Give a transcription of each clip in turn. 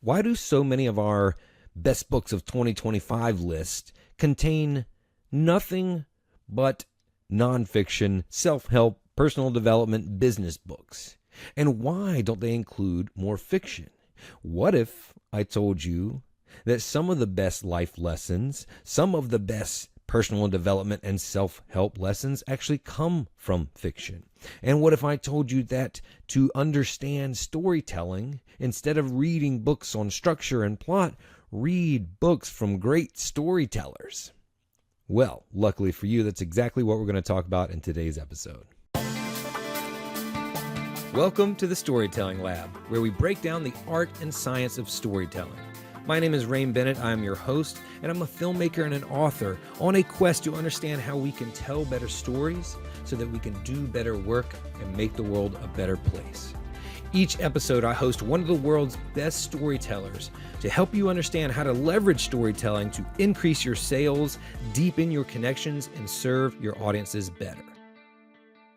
Why do so many of our best books of 2025 list contain nothing but nonfiction, self-help, personal development, business books? And why don't they include more fiction? What if I told you that some of the best life lessons, some of the best personal development and self-help lessons actually come from fiction? And what if I told you that to understand storytelling, instead of reading books on structure and plot, read books from great storytellers? Well, luckily for you, that's exactly what we're going to talk about in today's episode. Welcome to the Storytelling Lab, where we break down the art and science of storytelling. My name is Bennett. I'm your host, and I'm a filmmaker and an author on a quest to understand how we can tell better stories so that we can do better work and make the world a better place. Each episode, I host one of the world's best storytellers to help you understand how to leverage storytelling to increase your sales, deepen your connections, and serve your audiences better.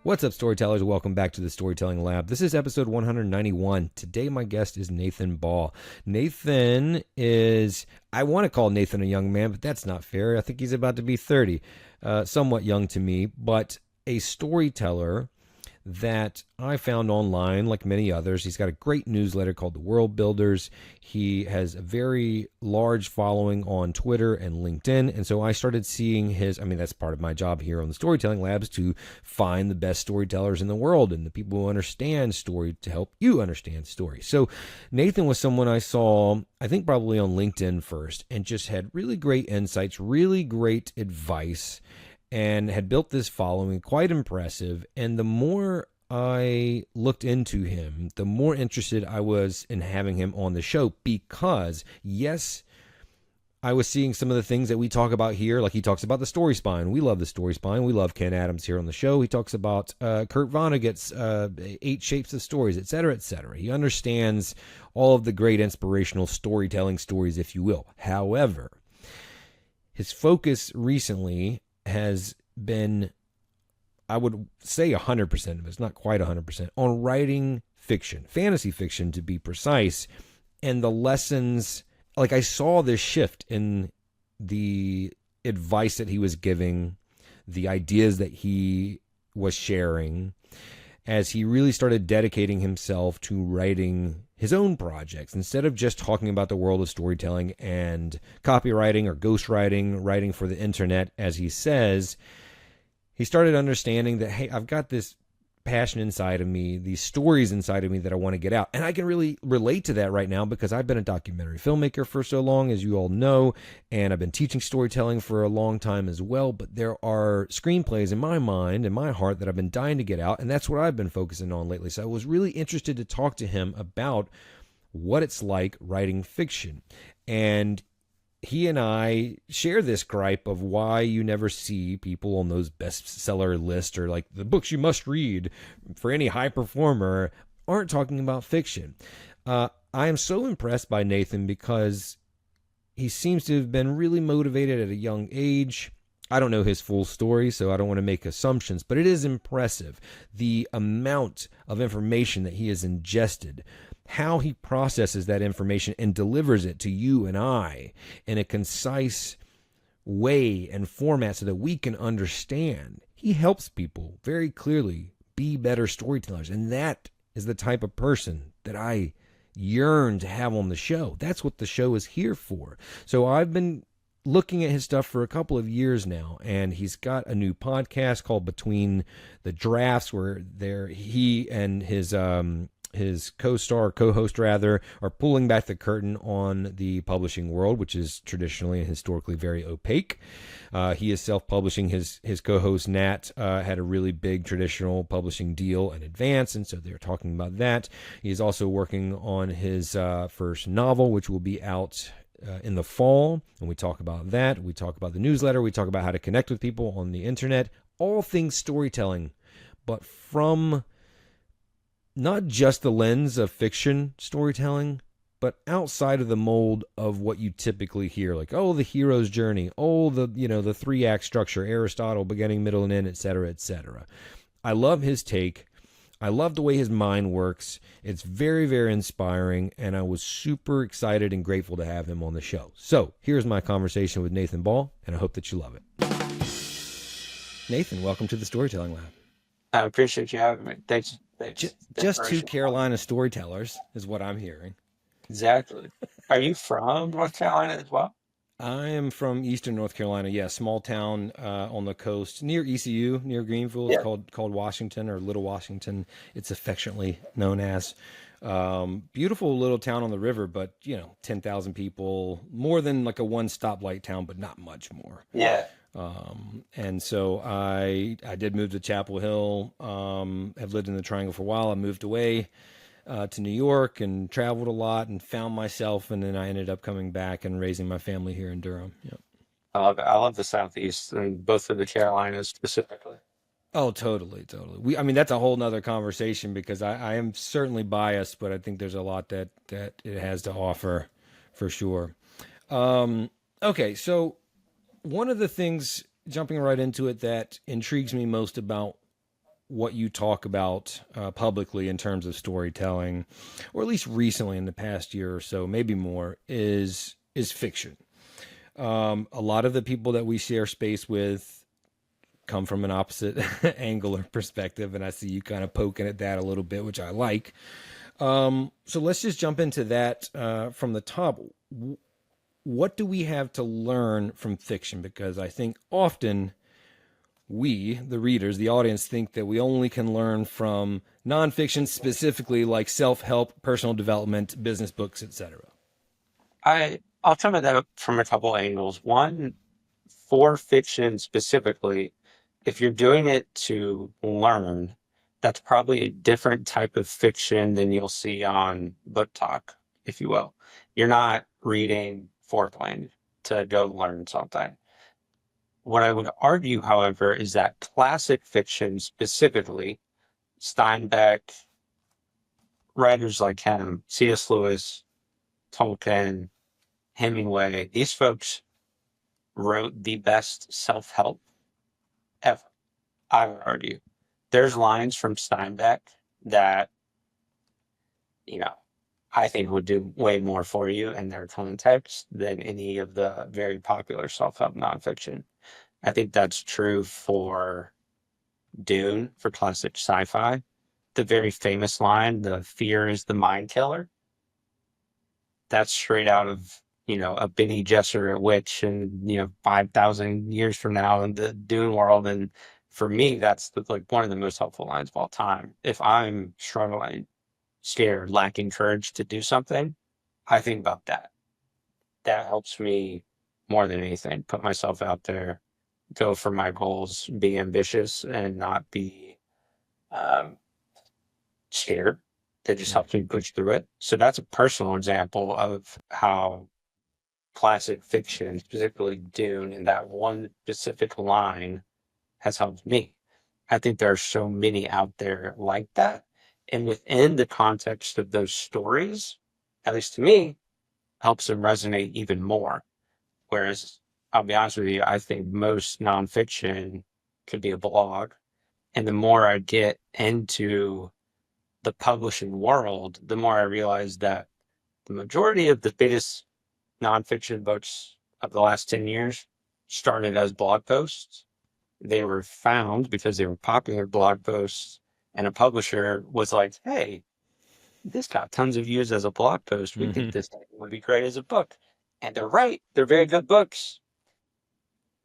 What's up, storytellers? Welcome back to the Storytelling Lab. This is episode 191. Today, my guest is Nathan Baugh. Nathan is, I want to call Nathan a young man, but that's not fair. I think he's about to be 30. Somewhat young to me, but a storyteller that I found online, like many others. He's got a great newsletter called The World Builders. He has a very large following on Twitter and LinkedIn. And so I started seeing that's part of my job here on the Storytelling Labs, to find the best storytellers in the world and the people who understand story to help you understand story. So Nathan was someone I saw, I think probably on LinkedIn first, and just had really great insights, really great advice, and had built this following, quite impressive. And the more I looked into him, the more interested I was in having him on the show, because yes, I was seeing some of the things that we talk about here. Like, he talks about the story spine. We love the story spine. We love Ken Adams here on the show. He talks about Kurt Vonnegut's 8 Shapes of Stories, etc., etc. He understands all of the great inspirational storytelling stories, if you will. However, his focus recently has been, I would say 100% of it, it's not quite 100%, on writing fiction, fantasy fiction to be precise. And the lessons, like, I saw this shift in the advice that he was giving, the ideas that he was sharing, as he really started dedicating himself to writing his own projects, instead of just talking about the world of storytelling and copywriting or ghostwriting, writing for the internet, as he says. He started understanding that, hey, I've got this passion inside of me, these stories inside of me that I want to get out. And I can really relate to that right now, because I've been a documentary filmmaker for so long, as you all know, and I've been teaching storytelling for a long time as well. But there are screenplays in my mind, in my heart, that I've been dying to get out, and that's what I've been focusing on lately. So I was really interested to talk to him about what it's like writing fiction. And he and I share this gripe of why you never see people on those bestseller lists, or like the books you must read for any high performer, aren't talking about fiction. I am so impressed by Nathan, because he seems to have been really motivated at a young age. I don't know his full story, so I don't want to make assumptions, but it is impressive the amount of information that he has ingested, how he processes that information and delivers it to you and I in a concise way and format so that we can understand. He helps people very clearly be better storytellers, and that is the type of person that I yearn to have on the show. That's what the show is here for. So I've been looking at his stuff for a couple of years now, and he's got a new podcast called Between the Drafts, where he and his co-host rather, are pulling back the curtain on the publishing world, which is traditionally and historically very opaque. He is self-publishing. His co-host Nat had a really big traditional publishing deal in advance, and so they're talking about that. He's also working on his first novel, which will be out in the fall, and we talk about that. We talk about the newsletter. We talk about how to connect with people on the internet. All things storytelling, but from not just the lens of fiction storytelling, but outside of the mold of what you typically hear, like, oh, the hero's journey, oh, the 3-act structure, Aristotle, beginning, middle, and end, etc., etc. I love his take. I love the way his mind works. It's very, very inspiring, and I was super excited and grateful to have him on the show. So here's my conversation with Nathan Baugh, and I hope that you love it. Nathan, welcome to the Storytelling Lab. I appreciate you having me. Thanks. Just two Carolina storytellers is what I'm hearing. Exactly. Are you from North Carolina as well? I am from Eastern North Carolina. Yeah, small town on the coast near ECU, near Greenville. It's Yeah. called Washington, or Little Washington. It's affectionately known as. Beautiful little town on the river, but 10,000 people, more than like a one stoplight town, but not much more. Yeah. And so I did move to Chapel Hill. Have lived in the Triangle for a while. I moved away to New York and traveled a lot and found myself, and then I ended up coming back and raising my family here in Durham. Yep. I love it. I love the Southeast and both of the Carolinas specifically. Oh, totally. I mean, that's a whole nother conversation because I am certainly biased, but I think there's a lot that it has to offer for sure. Okay, so one of the things, jumping right into it, that intrigues me most about what you talk about publicly in terms of storytelling, or at least recently in the past year or so, maybe more, is fiction. A lot of the people that we share space with come from an opposite angle or perspective, and I see you kind of poking at that a little bit, which I like. So let's just jump into that from the top. What do we have to learn from fiction? Because I think often we, the readers, the audience, think that we only can learn from nonfiction, specifically like self-help, personal development, business books, etc. I'll come at that from a couple angles. One, for fiction specifically, if you're doing it to learn, that's probably a different type of fiction than you'll see on Book Talk, if you will. You're not reading foreplay to go learn something. What I would argue, however, is that classic fiction, specifically Steinbeck, writers like him, C.S. Lewis, Tolkien, Hemingway, these folks wrote the best self-help ever, I would argue. There's lines from Steinbeck that, you know, I think would do way more for you in their context than any of the very popular self-help nonfiction. I think that's true for Dune, for classic sci-fi. The very famous line, "The fear is the mind killer," that's straight out of, a Bene Gesserit witch and, 5,000 years from now in the Dune world. And for me, that's like one of the most helpful lines of all time. If I'm struggling, scared, lacking courage to do something, I think about that. That helps me more than anything. Put myself out there, go for my goals, be ambitious, and not be um, scared. That just helps me push through it. So that's a personal example of how classic fiction, specifically Dune, and that one specific line has helped me. I think there are so many out there like that. And within the context of those stories, at least to me, helps them resonate even more. Whereas, I'll be honest with you, I think most nonfiction could be a blog. And the more I get into the publishing world, the more I realize that the majority of the biggest nonfiction books of the last 10 years started as blog posts. They were found because they were popular blog posts, and a publisher was like, "Hey, this got tons of views as a blog post. We think this would be great as a book." And they're right. They're very good books.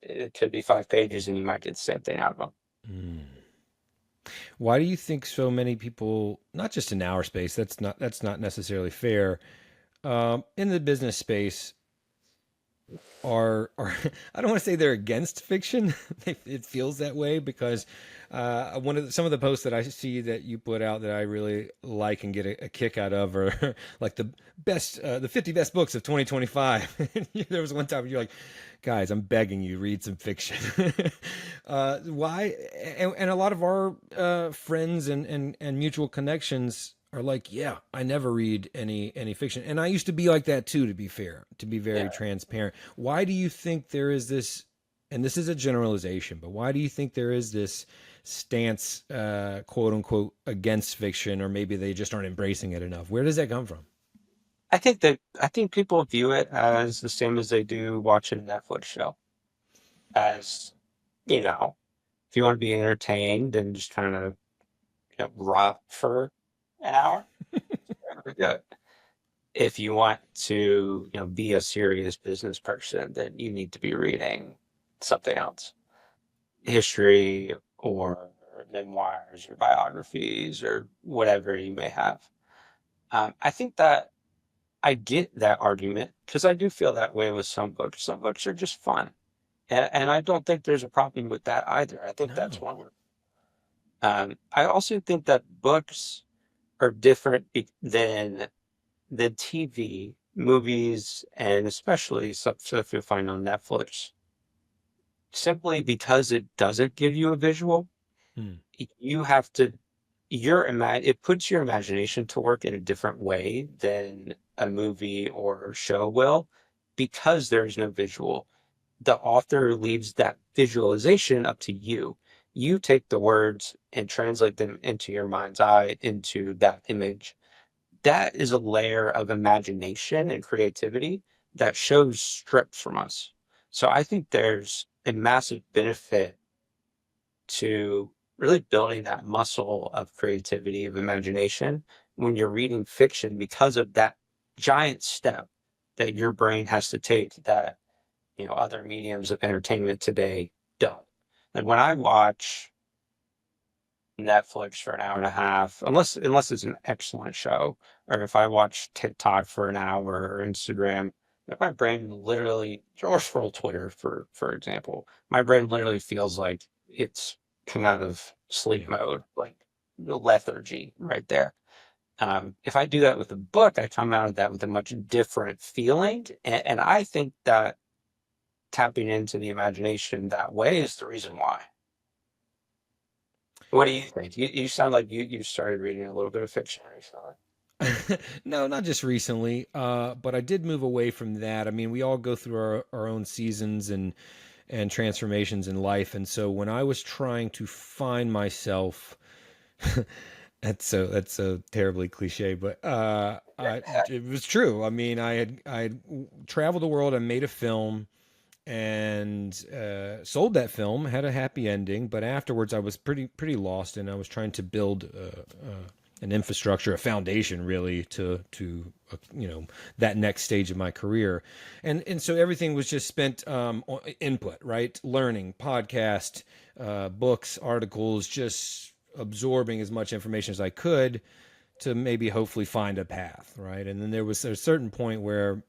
It could be 5 pages and you might get the same thing out of them. Mm. Why do you think so many people, not just in our space, that's not necessarily fair, in the business space, are I don't want to say they're against fiction. It feels that way because some of the posts that I see that you put out that I really like and get a kick out of are like the 50 best books of 2025. There was one time you're like, guys, I'm begging you, read some fiction. Why? And a lot of our friends and mutual connections are like, yeah, I never read any fiction. And I used to be like that too, to be fair, to be very transparent. Why do you think there is this, and this is a generalization, but why do you think there is this stance, quote unquote, against fiction, or maybe they just aren't embracing it enough. Where does that come from? I think people view it as the same as they do watching a Netflix show. As, you know, if you want to be entertained and just kind of, rot for an hour, yeah. If you want to, be a serious business person, then you need to be reading something else, history or memoirs or biographies or whatever you may have. I think that I get that argument because I do feel that way with some books. Some books are just fun. And I don't think there's a problem with that either. I think that's No. one. I also think that books are different than TV, movies, and especially stuff you'll find on Netflix, simply because it doesn't give you a visual. Hmm. You have to it puts your imagination to work in a different way than a movie or show will, because there's no visual. The author leaves that visualization up to you. You take the words and translate them into your mind's eye, into that image. That is a layer of imagination and creativity that shows stripped from us. So I think there's a massive benefit to really building that muscle of creativity, of imagination when you're reading fiction, because of that giant step that your brain has to take that, other mediums of entertainment today don't. And when I watch Netflix for an hour and a half, unless it's an excellent show, or if I watch TikTok for an hour or Instagram, my brain literally, or scroll Twitter for example, my brain literally feels like it's come out of sleep mode, like the lethargy right there. If I do that with a book, I come out of that with a much different feeling, and I think that tapping into the imagination that way is the reason why. What do you think? You sound like you started reading a little bit of fiction recently. No, not just recently, but I did move away from that. I mean, we all go through our own seasons and transformations in life, and so when I was trying to find myself, that's so terribly cliche, but it was true. I mean, I had traveled the world. I made a film and sold that film, had a happy ending, but afterwards I was pretty lost, and I was trying to build an infrastructure, a foundation, really, to that next stage of my career, and so everything was just spent on input, right? Learning, podcast, books, articles, just absorbing as much information as I could to maybe hopefully find a path, right? And then there was a certain point where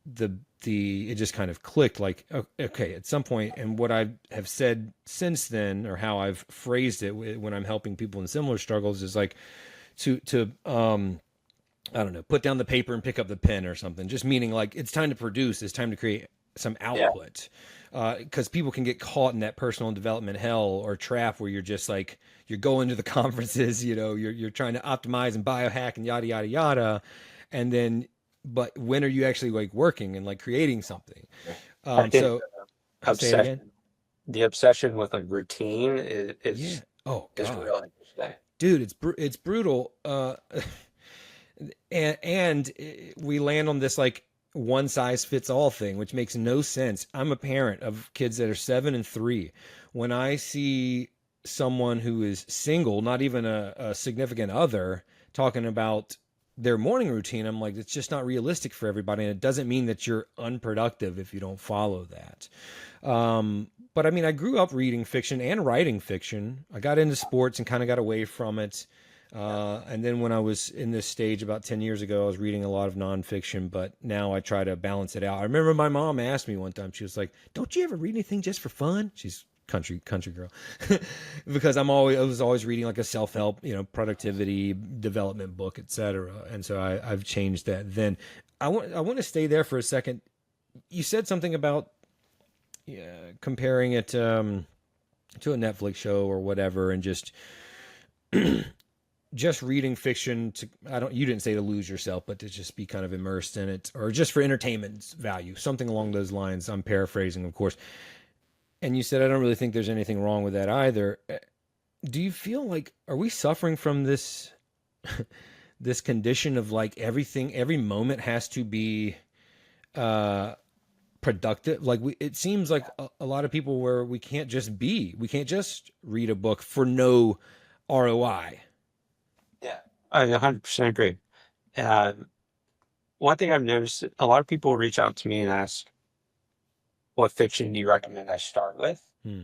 the it just kind of clicked, like, okay, at some point, and what I have said since then, or how I've phrased it when I'm helping people in similar struggles, is like to I don't know, put down the paper and pick up the pen or something, just meaning like it's time to produce, it's time to create some Yeah. output, because people can get caught in that personal development hell or trap where you're just like, you're going to the conferences, you're trying to optimize and biohack and yada yada yada, and then, but when are you actually like working and like creating something? I think So say it again. obsession, the obsession with like routine Yeah. Oh is God, really interesting. dude, it's brutal. And we land on this like one size fits all thing, which makes no sense. I'm a parent of kids that are 7 and 3. When I see someone who is single, not even a significant other, talking about their morning routine, I'm like, it's just not realistic for everybody. And it doesn't mean that you're unproductive if you don't follow that. But I mean, I grew up reading fiction and writing fiction. I got into sports and kind of got away from it. And then when I was in this stage about 10 years ago, I was reading a lot of nonfiction, but now I try to balance it out. I remember my mom asked me one time, she was like, "Don't you ever read anything just for fun?" She's country girl. Because I was always reading like a self-help, productivity development book, etc. And so I've changed that. Then I want to stay there for a second. You said something about, yeah, comparing it to a Netflix show or whatever, and just reading fiction to, I don't, you didn't say to lose yourself, but to just be kind of immersed in it, or just for entertainment value, something along those lines. I'm paraphrasing, of course. And you said, I don't really think there's anything wrong with that either. Do you feel like are we suffering from this this condition of like everything every moment has to be uh productive? Like it seems like a lot of people where we can't just read a book for no ROI. Yeah, I 100% agree. Uh, One thing I've noticed, a lot of people reach out to me and ask, what fiction do you recommend I start with? Hmm.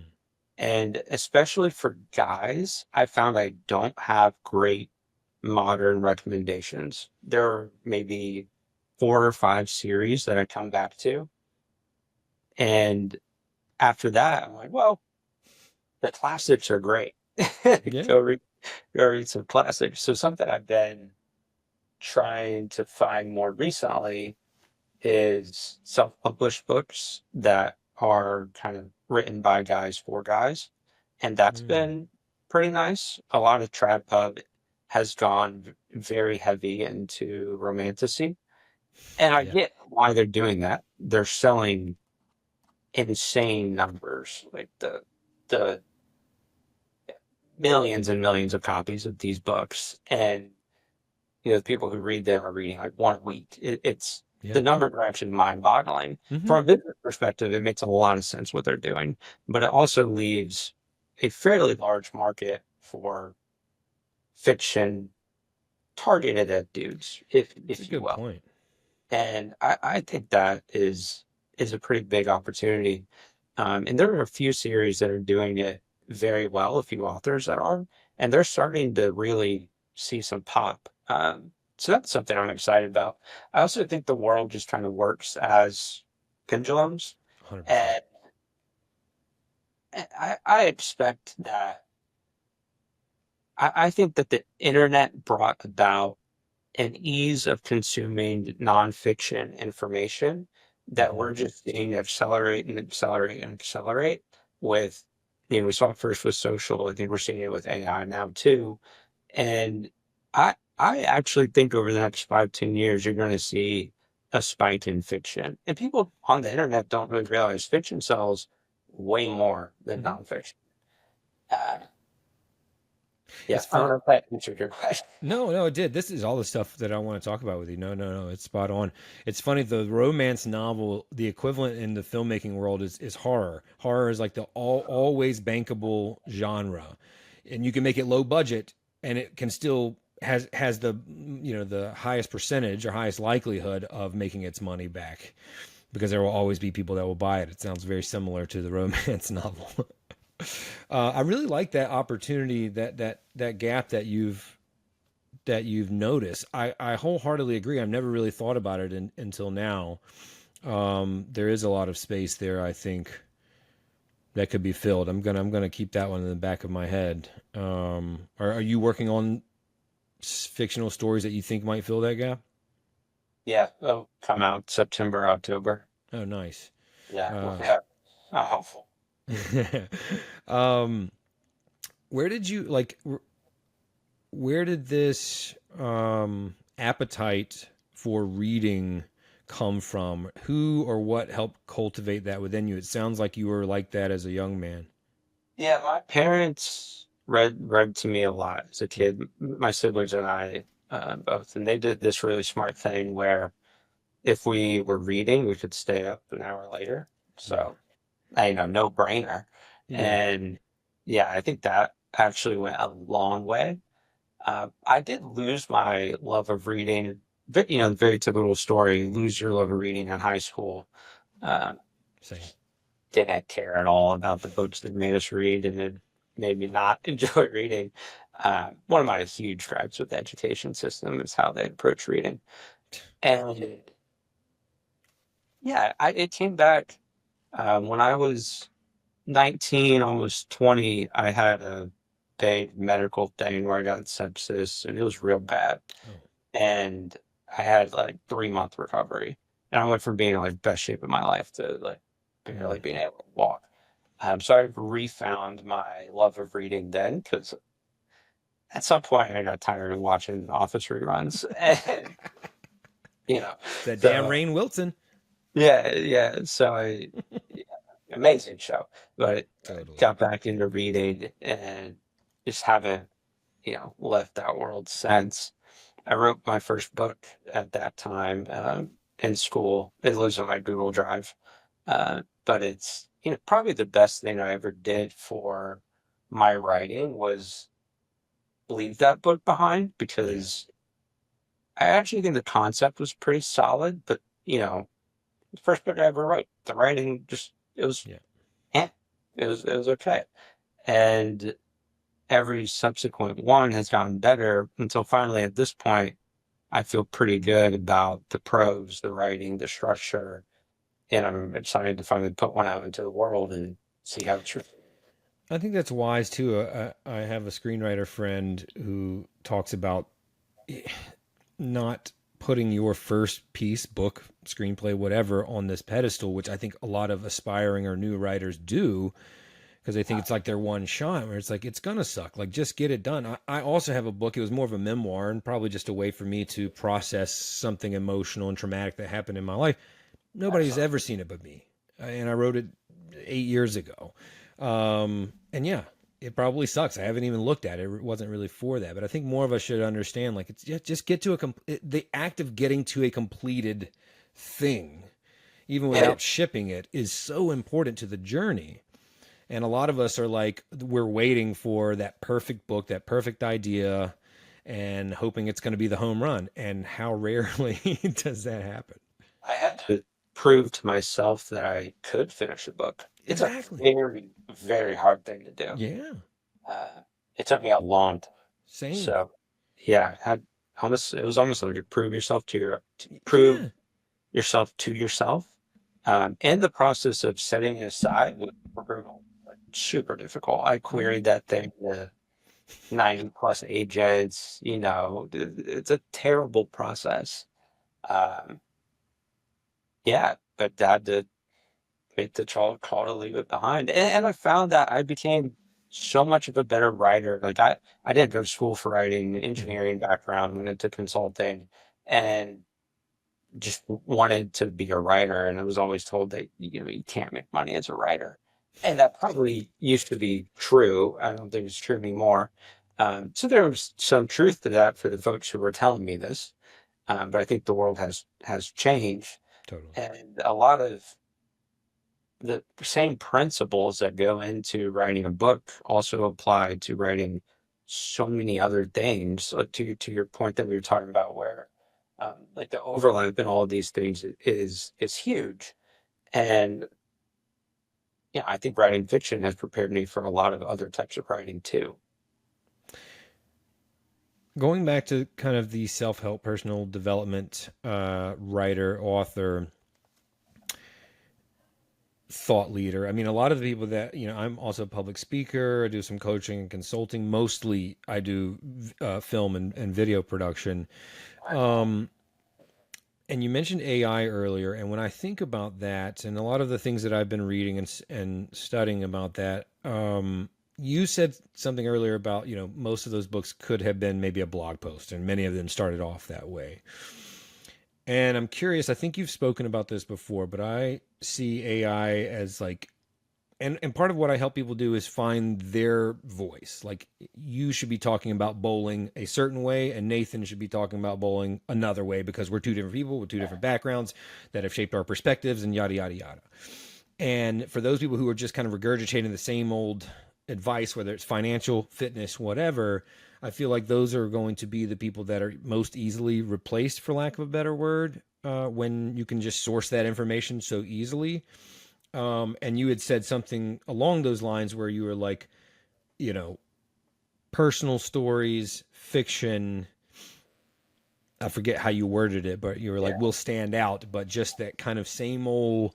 And especially for guys, I found I don't have great modern recommendations. There are maybe 4 or 5 series that I come back to. And after that, I'm like, well, the classics are great. Yeah. Go read, go read some classics. So something I've been trying to find more recently is self-published books that are kind of written by guys for guys. And that's Hmm. been pretty nice. A lot of trad pub has gone very heavy into romanticy. And I Yeah. get why they're doing that. They're selling insane numbers, like the millions and millions of copies of these books. And the people who read them are reading like one a week. It's Yeah. the numbers are actually mind-boggling. Hmm. From a business perspective, it makes a lot of sense what they're doing, but it also leaves a fairly large market for fiction targeted at dudes, It's a if you good will. point. And I think that is a pretty big opportunity. And there are a few series that are doing it very well, a few authors that are, and they're starting to really see some pop. So that's something I'm excited about. I also think the world just kind of works as pendulums, 100%. and I expect that. I think that the internet brought about an ease of consuming nonfiction information that Hmm. we're just seeing accelerate and accelerate and accelerate with, we saw it first with social. I think we're seeing it with AI now too. And I actually think over the next 5, 10 years, you're going to see a spike in fiction. And people on the internet don't really realize fiction sells way more than Hmm. nonfiction. Uh, yeah, It's I don't fun. know if that answered your question. No, no, it did. This is all the stuff that I want to talk about with you. No, no, no, it's spot on. It's funny. The romance novel, the equivalent in the filmmaking world is horror. Horror is like the always bankable genre, and you can make it low budget, and it can still has the the highest percentage or highest likelihood of making its money back because there will always be people that will buy it. It sounds very similar to the romance novel. I really like that opportunity, that gap that you've noticed. I wholeheartedly agree. I've never really thought about it until now. There is a lot of space there, I think, that could be filled. I'm gonna keep that one in the back of my head. Are you working on fictional stories that you think might fill that gap? Yeah, it'll come out September, October. Oh, nice. Yeah, Uh, yeah. Hopeful. um, where did you like? Where did this appetite for reading come from? Who or what helped cultivate that within you? It sounds like you were like that as a young man. Yeah, my parents read to me a lot as a kid. My siblings and I both, and they did this really smart thing where if we were reading, we could stay up an hour later. Yeah. So, no brainer. Yeah. And yeah, I think that actually went a long way. I did lose my love of reading. But, very typical story, lose your love of reading in high school. Uh, Same. didn't care at all about the books that made us read, and it made me not enjoy reading. One of my huge gripes with the education system is how they approach reading. And yeah, it came back when I was 19, almost 20. I had a big medical thing where I got sepsis, and it was real bad. Oh. And I had like 3 month recovery, and I went from being in like best shape of my life to like Mm. barely being able to walk. So I refound my love of reading then because at some point I got tired of watching Office reruns, and you know, It's that damn so Rain Wilson. yeah, yeah. So yeah, amazing show, but Totally. got back into reading, and just haven't, left that world since. I wrote my first book at that time in school. It lives on my Google Drive. But it's, probably the best thing I ever did for my writing was leave that book behind Yeah. because I actually think the concept was pretty solid, but the first book I ever wrote, the writing just it was Yeah. eh, it was okay. And every subsequent one has gotten better until finally at this point I feel pretty good about the prose, the writing, the structure, and I'm excited to finally put one out into the world and see how it's received. I think that's wise too. I have a screenwriter friend who talks about not putting your first piece, book, screenplay, whatever, on this pedestal, which I think a lot of aspiring or new writers do because they think it's like their one shot where it's like, it's going to suck. Like, just get it done. I also have a book. It was more of a memoir and probably just a way for me to process something emotional and traumatic that happened in my life. Nobody's Excellent. ever seen it but me. And I wrote it 8 years ago. And yeah, it probably sucks. I haven't even looked at it. It wasn't really for that. But I think more of us should understand, like, it's just get to the act of getting to a completed thing, even Yeah, without shipping it, is so important to the journey. And a lot of us are like, we're waiting for that perfect book, that perfect idea, and hoping it's going to be the home run. And how rarely does that happen? I had to prove to myself that I could finish a book. It's a Exactly. very, very hard thing to do. Yeah. Uh, it took me a long time. Same. So, yeah, it was almost like to prove Yeah. yourself to yourself. And the process of setting it aside was brutal, like super difficult. I Mm-hmm. queried that thing to 90 plus agents, it's a terrible process. Um, yeah, but I had to make the call to leave it behind. And I found that I became so much of a better writer. Like I didn't go to school for writing, Mm-hmm. engineering background, went into consulting and just wanted to be a writer. And I was always told that, you can't make money as a writer. And that probably used to be true. I don't think it's true anymore. So there was some truth to that for the folks who were telling me this. But I think the world has changed. Totally. And a lot of the same principles that go into writing a book also apply to writing so many other things. To your point that we were talking about, where like the overlap in all of these things is huge. And yeah, I think writing fiction has prepared me for a lot of other types of writing too. Going back to kind of the self-help personal development writer, author, thought leader. I mean, a lot of the people that, I'm also a public speaker. I do some coaching and consulting. Mostly I do film and video production. Um, and you mentioned AI earlier. And when I think about that and a lot of the things that I've been reading and studying about that, you said something earlier about, most of those books could have been maybe a blog post and many of them started off that way. And I'm curious, I think you've spoken about this before, but I see AI as like, and part of what I help people do is find their voice. Like, you should be talking about bowling a certain way, and Nathan should be talking about bowling another way because we're two different people with two different backgrounds that have shaped our perspectives and yada, yada, yada. And for those people who are just kind of regurgitating the same old advice, whether it's financial, fitness, whatever, I feel like those are going to be the people that are most easily replaced, for lack of a better word, when you can just source that information so easily. And you had said something along those lines where you were like, you know, personal stories, fiction. I forget how you worded it, but you were like, Yeah. will stand out, but just that kind of same old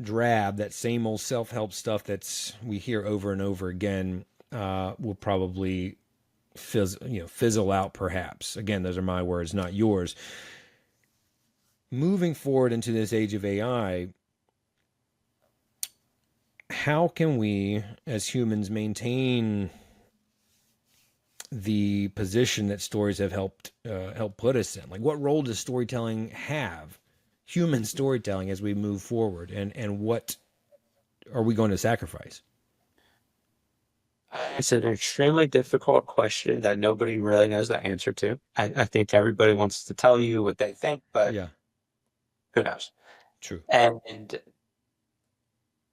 drab, that same old self help stuff that's we hear over and over again, will probably fizzle out. Perhaps again, those are my words, not yours. Moving forward into this age of AI, how can we as humans maintain the position that stories have help put us in? Like, what role does storytelling have, human storytelling, as we move forward, and what are we going to sacrifice? It's an extremely difficult question that nobody really knows the answer to. I think everybody wants to tell you what they think, but Yeah, who knows? true. And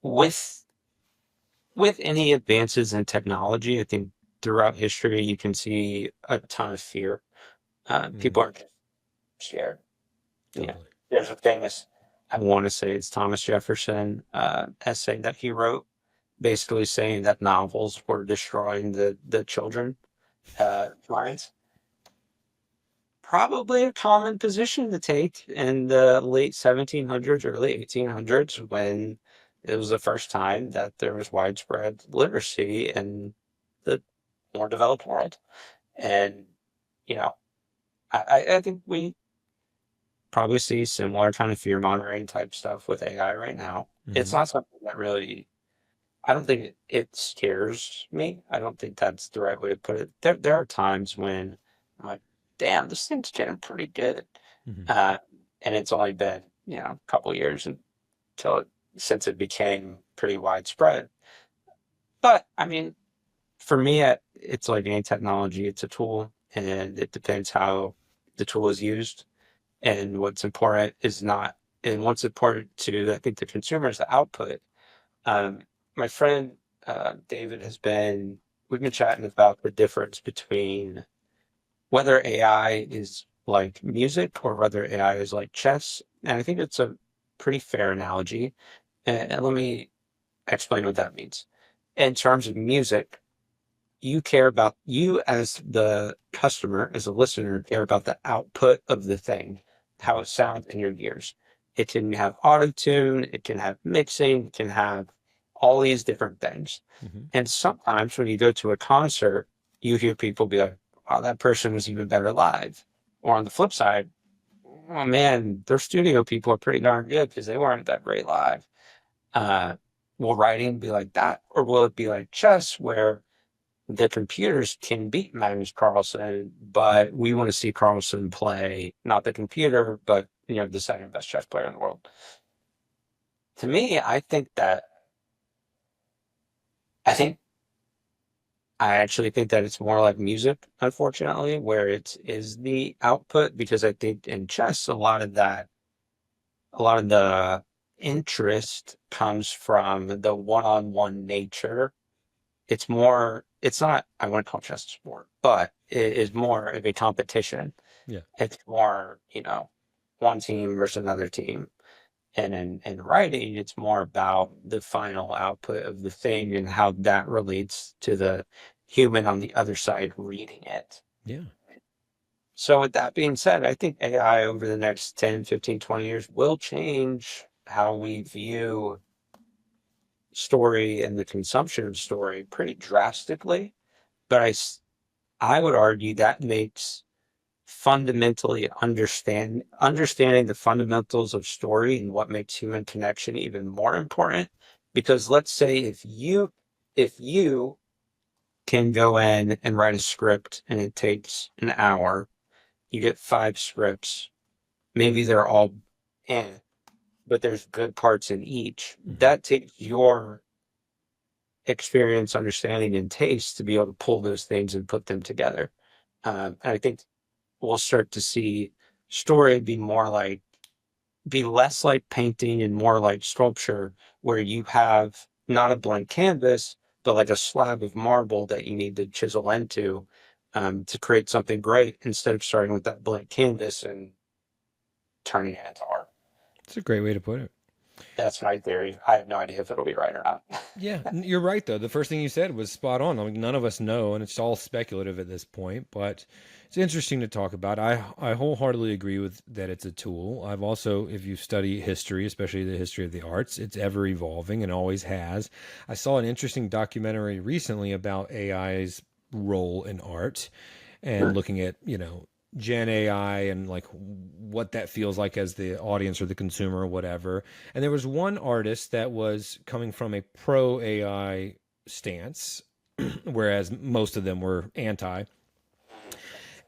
with any advances in technology, I think throughout history you can see a ton of fear. Hmm. People are just scared. Yeah, Totally. there's a famous, I want to say it's Thomas Jefferson essay that he wrote, basically saying that novels were destroying the children minds. Probably a common position to take in the late 1700s, early 1800s, when it was the first time that there was widespread literacy in the more developed world. And, you know, I think we probably see similar kind of fear mongering type stuff with AI right now. It's Hmm. not something that really, I don't think it scares me. I don't think that's the right way to put it. There are times when I'm like, damn, this thing's getting pretty good. Hmm. Uh, and it's only been, a couple years until since it became pretty widespread. But I mean, for me, it's like any technology, it's a tool, and it depends how the tool is used. And what's important is not, and what's important to, I think, the consumer is the output. Um, my friend David we've been chatting about the difference between whether AI is like music or whether AI is like chess. And I think it's a pretty fair analogy. And let me explain what that means. In terms of music, you as the customer, as a listener, care about the output of the thing, how it sounds in your ears. It can have auto tune, it can have mixing, it can have all these different things. Hmm. And sometimes when you go to a concert, you hear people be like, wow, that person was even better live. Or on the flip side, oh man, their studio people are pretty darn good because they weren't that great live. Uh, will writing be like that? Or will it be like chess where the computers can beat Magnus Carlsen, but we want to see Carlsen play not the computer, but the second best chess player in the world? To me, I think I actually think that it's more like music, unfortunately, where it is the output, because I think in chess, a lot of the interest comes from the one-on-one nature. It's not, I wouldn't call chess a sport, but it is more of a competition. Yeah. It's more, one team versus another team. And in writing, it's more about the final output of the thing and how that relates to the human on the other side reading it. Yeah. So with that being said, I think AI over the next 10, 15, 20 years will change how we view story and the consumption of story pretty drastically. But I would argue that makes fundamentally understanding the fundamentals of story and what makes human connection even more important. Because let's say if you can go in and write a script and it takes an hour, you get 5 scripts. Maybe they're all in, but there's good parts in each. Hmm. That takes your experience, understanding, and taste to be able to pull those things and put them together. And I think we'll start to see story be less like painting and more like sculpture, where you have not a blank canvas, but like a slab of marble that you need to chisel into to create something great, instead of starting with that blank canvas and turning it into art. It's a great way to put it. That's my theory. I have no idea if it'll be right or not. Yeah, you're right though. The first thing you said was spot on. I mean, none of us know, and it's all speculative at this point. But it's interesting to talk about. I wholeheartedly agree with that. It's a tool. I've also, if you study history, especially the history of the arts, it's ever evolving and always has. I saw an interesting documentary recently about AI's role in art, and looking at Gen AI and like what that feels like as the audience or the consumer or whatever. And there was one artist that was coming from a pro AI stance, whereas most of them were anti.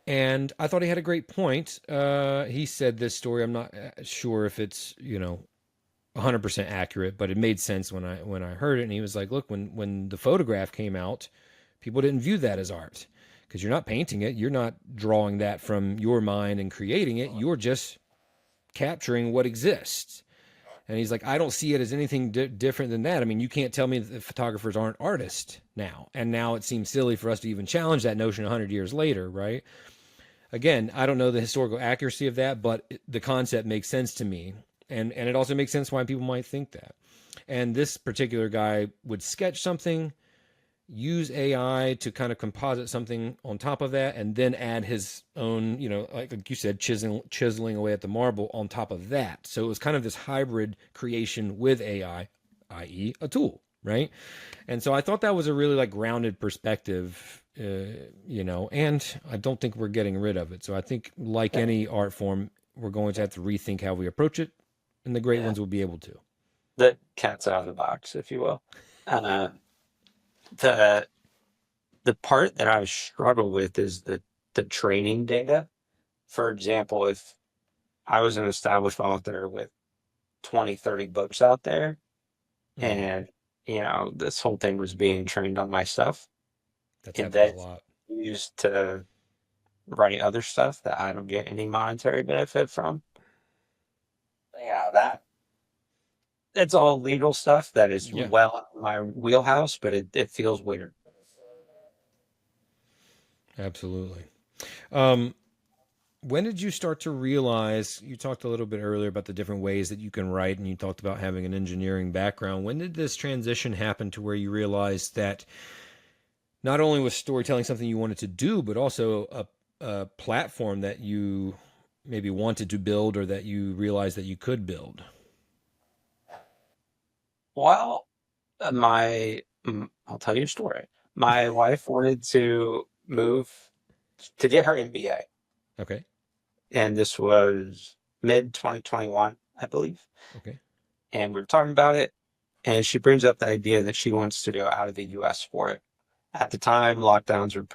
And I thought he had a great point. He said this story. I'm not sure if it's 100% accurate, but it made sense when I heard it. And he was like, "Look, when the photograph came out, People didn't view that as art because you're not painting it, you're not drawing that from your mind and creating it, you're just capturing what exists. And he's like, I don't see it as anything different than that. I mean, you can't tell me that photographers aren't artists now. And now it seems silly for us to even challenge that notion 100 years later, right? Again, I don't know the historical accuracy of that, but the concept makes sense to me. And it also makes sense why people might think that. And this particular guy would sketch something, use AI to kind of composite something on top of that, and then add his own, like you said, chiseling away at the marble on top of that. So it was kind of this hybrid creation with AI, i.e., a tool, and so I thought that was a really like grounded perspective, and I don't think we're getting rid of it. So I think, like any art form, we're going to have to rethink how we approach it, and the great ones will be able to. The cat's out of the box, if you will. Uh, the the part that I struggle with is the training data. For example, if I was an established author with 20, 30 books out there, Mm, and this whole thing was being trained on my stuff, that's and happened a then lot. used to write other stuff that I don't get any monetary benefit from. That it's all legal stuff that is Yeah, well in my wheelhouse, but it feels weird. absolutely. Um, when did you start to realize, you talked a little bit earlier about the different ways that you can write, and you talked about having an engineering background. When did this transition happen to where you realized that not only was storytelling something you wanted to do, but also a platform that you maybe wanted to build, or that you realized that you could build? Well, I'll tell you a story. My wife wanted to move to get her MBA, Okay. and this was mid 2021, I believe. Okay. And we were talking about it, and she brings up the idea that she wants to go out of the US for it. At the time, lockdowns were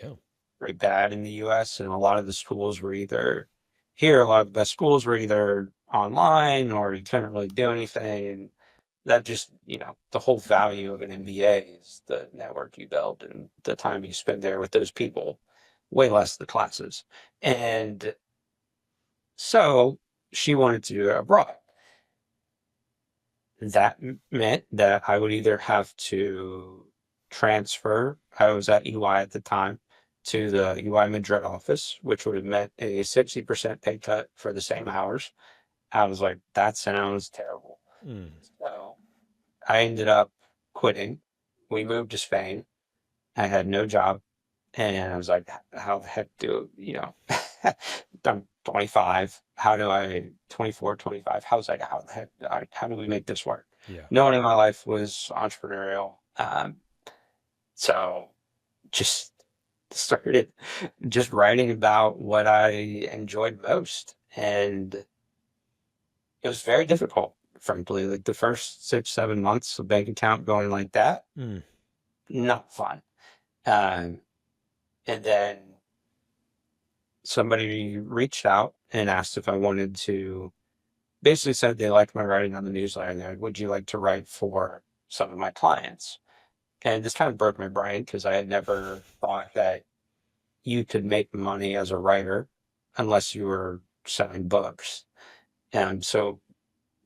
Yeah. pretty bad in the US, and a lot of the schools were either here, a lot of the best schools were either online or you couldn't really do anything. And that just, the whole value of an MBA is the network you build and the time you spend there with those people, way less the classes. And so she wanted to go abroad. That meant that I would either have to transfer, I was at EY at the time, to the EY Madrid office, which would have meant a 60% pay cut for the same hours. I was like, that sounds terrible. Mm. So I ended up quitting. We moved to Spain. I had no job. And I was like, how the heck I'm 25. How do I, 24, 25? How the heck, how do we make this work? Yeah. No one in my life was entrepreneurial. So just started just writing about what I enjoyed most. And it was very difficult, frankly. Like the first 6, 7 months, a bank account going like that, Mm. not fun. Um, and then somebody reached out and asked if I wanted to, basically said they liked my writing on the newsletter, and they're like, would you like to write for some of my clients? And this kind of broke my brain because I had never thought that you could make money as a writer unless you were selling books. And so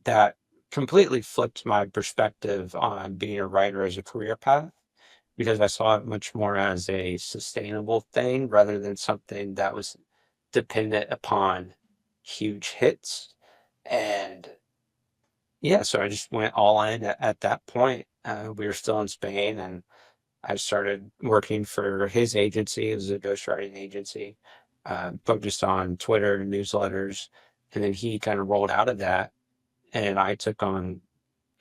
that completely flipped my perspective on being a writer as a career path, because I saw it much more as a sustainable thing rather than something that was dependent upon huge hits. And yeah, so I just went all in at that point. We were still in Spain, and I started working for his agency. It was a ghostwriting agency, focused on Twitter and newsletters. And then he kind of rolled out of that, and I took on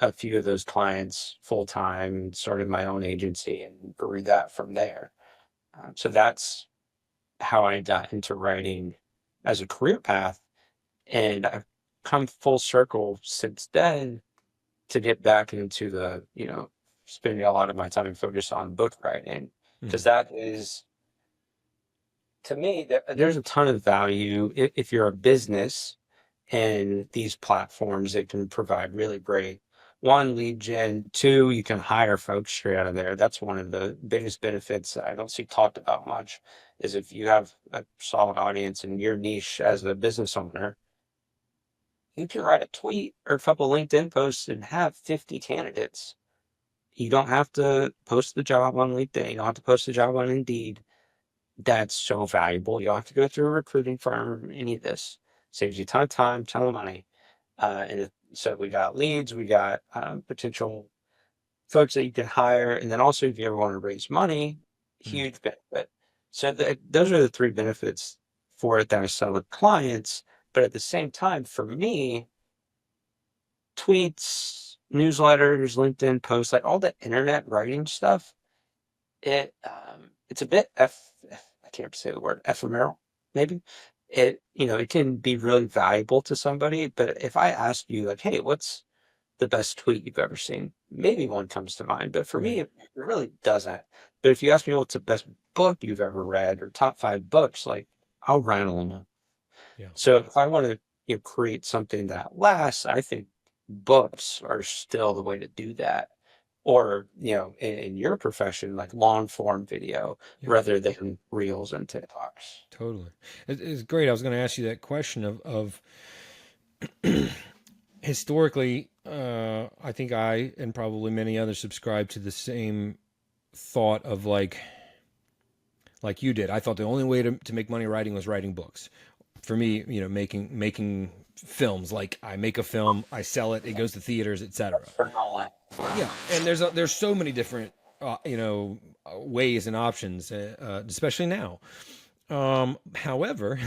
a few of those clients full time, started my own agency, and grew that from there. So that's how I got into writing as a career path. And I've come full circle since then to get back into spending a lot of my time focused on book writing, because Mm. that is, to me, there's a ton of value if you're a business, and these platforms that can provide really great one, lead gen. Two, you can hire folks straight out of there. That's one of the biggest benefits that I don't see talked about much, is if you have a solid audience in your niche as a business owner, you can write a tweet or a couple LinkedIn posts and have 50 candidates. You don't have to post the job on LinkedIn. You don't have to post the job on Indeed. That's so valuable. You don't have to go through a recruiting firm, any of this. Saves you a ton of time, ton of money. So we got leads, we got potential folks that you can hire. And then also, if you ever want to raise money, Mm. huge benefit. So those are the three benefits for it that I sell with clients. But at the same time, for me, tweets, newsletters, LinkedIn posts, like all the internet writing stuff, it's a bit I can't say the word ephemeral, maybe. It can be really valuable to somebody, but if I ask you like, hey, what's the best tweet you've ever seen? Maybe one comes to mind, but for me, Right. it really doesn't. But if you ask me what's the best book you've ever read or top five books, like I'll rattle them. Yeah. So if I want to create something that lasts, I think books are still the way to do that. Or, in your profession, like long form video Yeah. rather than reels and TikToks. Totally. It's great. I was going to ask you that question of historically, I think I and probably many others subscribe to the same thought of like you did. I thought the only way to make money writing was writing books. For me, making films, like I make a film, I sell it, it goes to theaters, etc. For Nolan. Yeah, and there's so many different ways and options, especially now. However,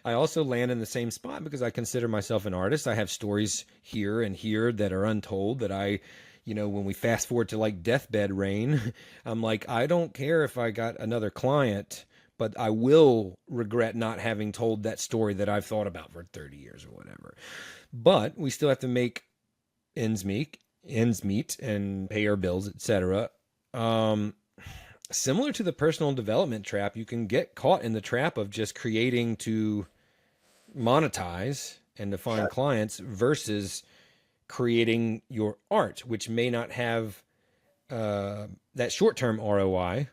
I also land in the same spot because I consider myself an artist. I have stories here and here that are untold that when we fast forward to like Deathbed Rain, I'm like, I don't care if I got another client, but I will regret not having told that story that I've thought about for 30 years or whatever. But we still have to make ends meet and pay our bills, etc. Similar to the personal development trap, you can get caught in the trap of just creating to monetize and to find clients versus creating your art, which may not have that short term ROI.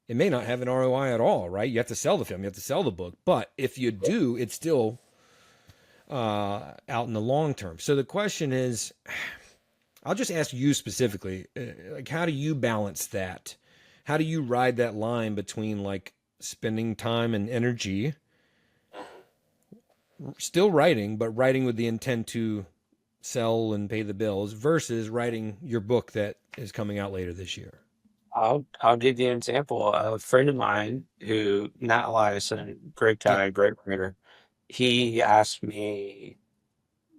It may not have an ROI at all, right? You have to sell the film, you have to sell the book. But if you do, it's still out in the long term. So the question is, I'll just ask you specifically, like, how do you balance that? How do you ride that line between like spending time and energy, still writing, but writing with the intent to sell and pay the bills versus writing your book that is coming out later this year? I'll give you an example. A friend of mine who, not Elias, a great Yeah. guy, great writer, he asked me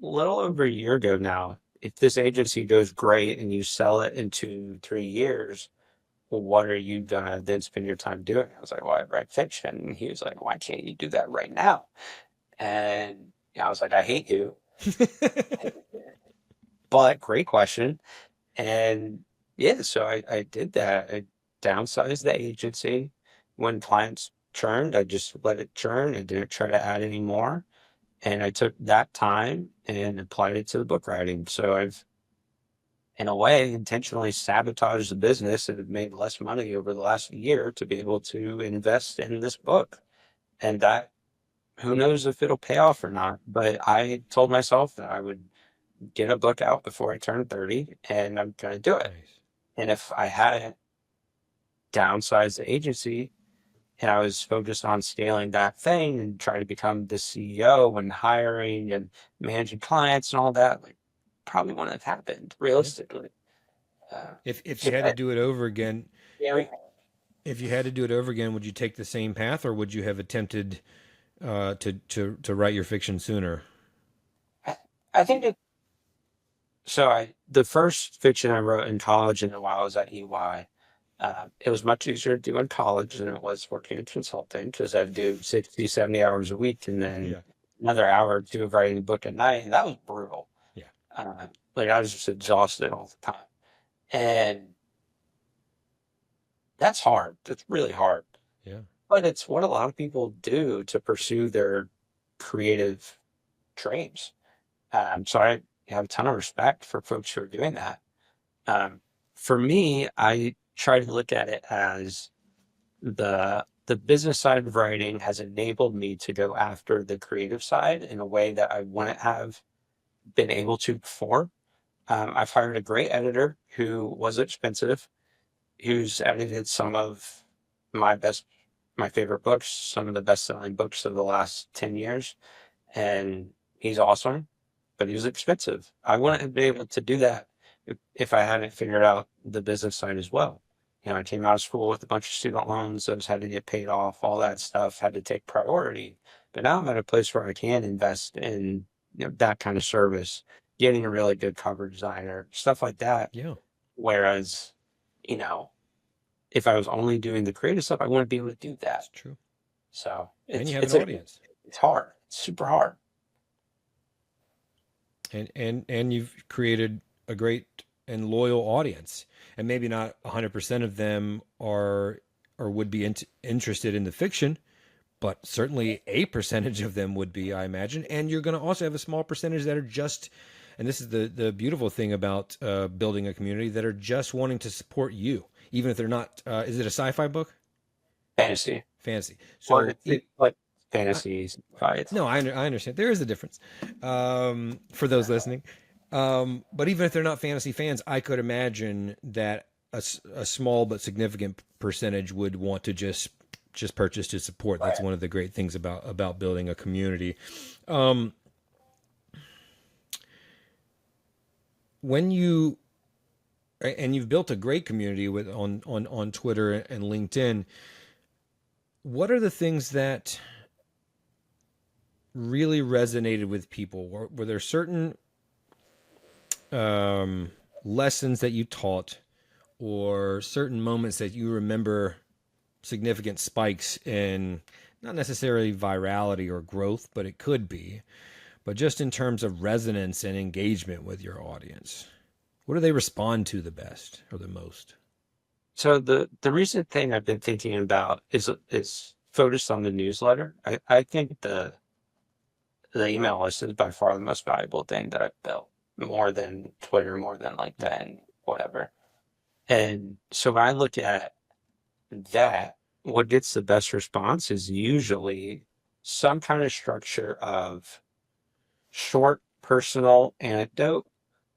a little over a year ago now, if this agency goes great and you sell it in 2, 3 years, well, what are you gonna then spend your time doing? I was like, well, I write fiction. And he was like, why can't you do that right now? And I was like, I hate you. But great question. And yeah, so I did that. I downsized the agency. When clients churned, I just let it churn. I didn't try to add any more. And I took that time and applied it to the book writing. So I've, in a way, intentionally sabotaged the business and have made less money over the last year to be able to invest in this book. And that, who knows if it'll pay off or not. But I told myself that I would get a book out before I turned 30, and I'm going to do it. Nice. And if I hadn't downsized the agency and I was focused on scaling that thing and trying to become the CEO and hiring and managing clients and all that, like, probably wouldn't have happened Yeah. realistically. If you So had to do it over again, yeah, if you had to do it over again, would you take the same path, or would you have attempted to write your fiction sooner? I think the first fiction I wrote in college and while I was at EY, it was much easier to do in college than it was working in consulting because I'd do 60, 70 hours a week and then Yeah. another hour or two of writing a book at night. And that was brutal. Yeah. Like I was just exhausted all the time. And that's hard. That's really hard. Yeah. But it's what a lot of people do to pursue their creative dreams. So have a ton of respect for folks who are doing that. For me, I try to look at it as the business side of writing has enabled me to go after the creative side in a way that I wouldn't have been able to before. I've hired a great editor who was expensive, who's edited some of my best, my favorite books, some of the best-selling books of the last 10 years, and he's awesome, but he was expensive. I wouldn't have been able to do that if I hadn't figured out the business side as well. I came out of school with a bunch of student loans, those had to get paid off, all that stuff had to take priority. But now I'm at a place where I can invest in that kind of service, getting a really good cover designer, stuff like that. Yeah, Whereas, you know, if I was only doing the creative stuff, I wouldn't be able to do that. it's true. So And it's you have it's an a, audience. it's hard. It's super hard. And you've created a great and loyal audience, and maybe not 100% of them are or would be interested in the fiction, but certainly a percentage of them would be, I imagine. And you're going to also have a small percentage that are just, and this is the beautiful thing about building a community, that are just wanting to support you, even if they're not. Is it a sci-fi book? Fantasy. Fantasy. Or So like I, fantasies, right? no, I understand. There is a difference for those listening. But even if they're not fantasy fans, I could imagine that a small but significant percentage would want to just purchase to support. That's Right. one of the great things about building a community. Um, when you and you've built a great community with on Twitter and LinkedIn, what are the things that really resonated with people? Were there certain lessons that you taught, or certain moments that you remember, significant spikes in, not necessarily virality or growth, but it could be, but just in terms of resonance and engagement with your audience? What do they respond to the best or the most? So the recent thing I've been thinking about is focused on the newsletter. I think the email list is by far the most valuable thing that I've built, more than Twitter, more than LinkedIn, whatever. And so when I look at that, what gets the best response is usually some kind of structure of short personal anecdote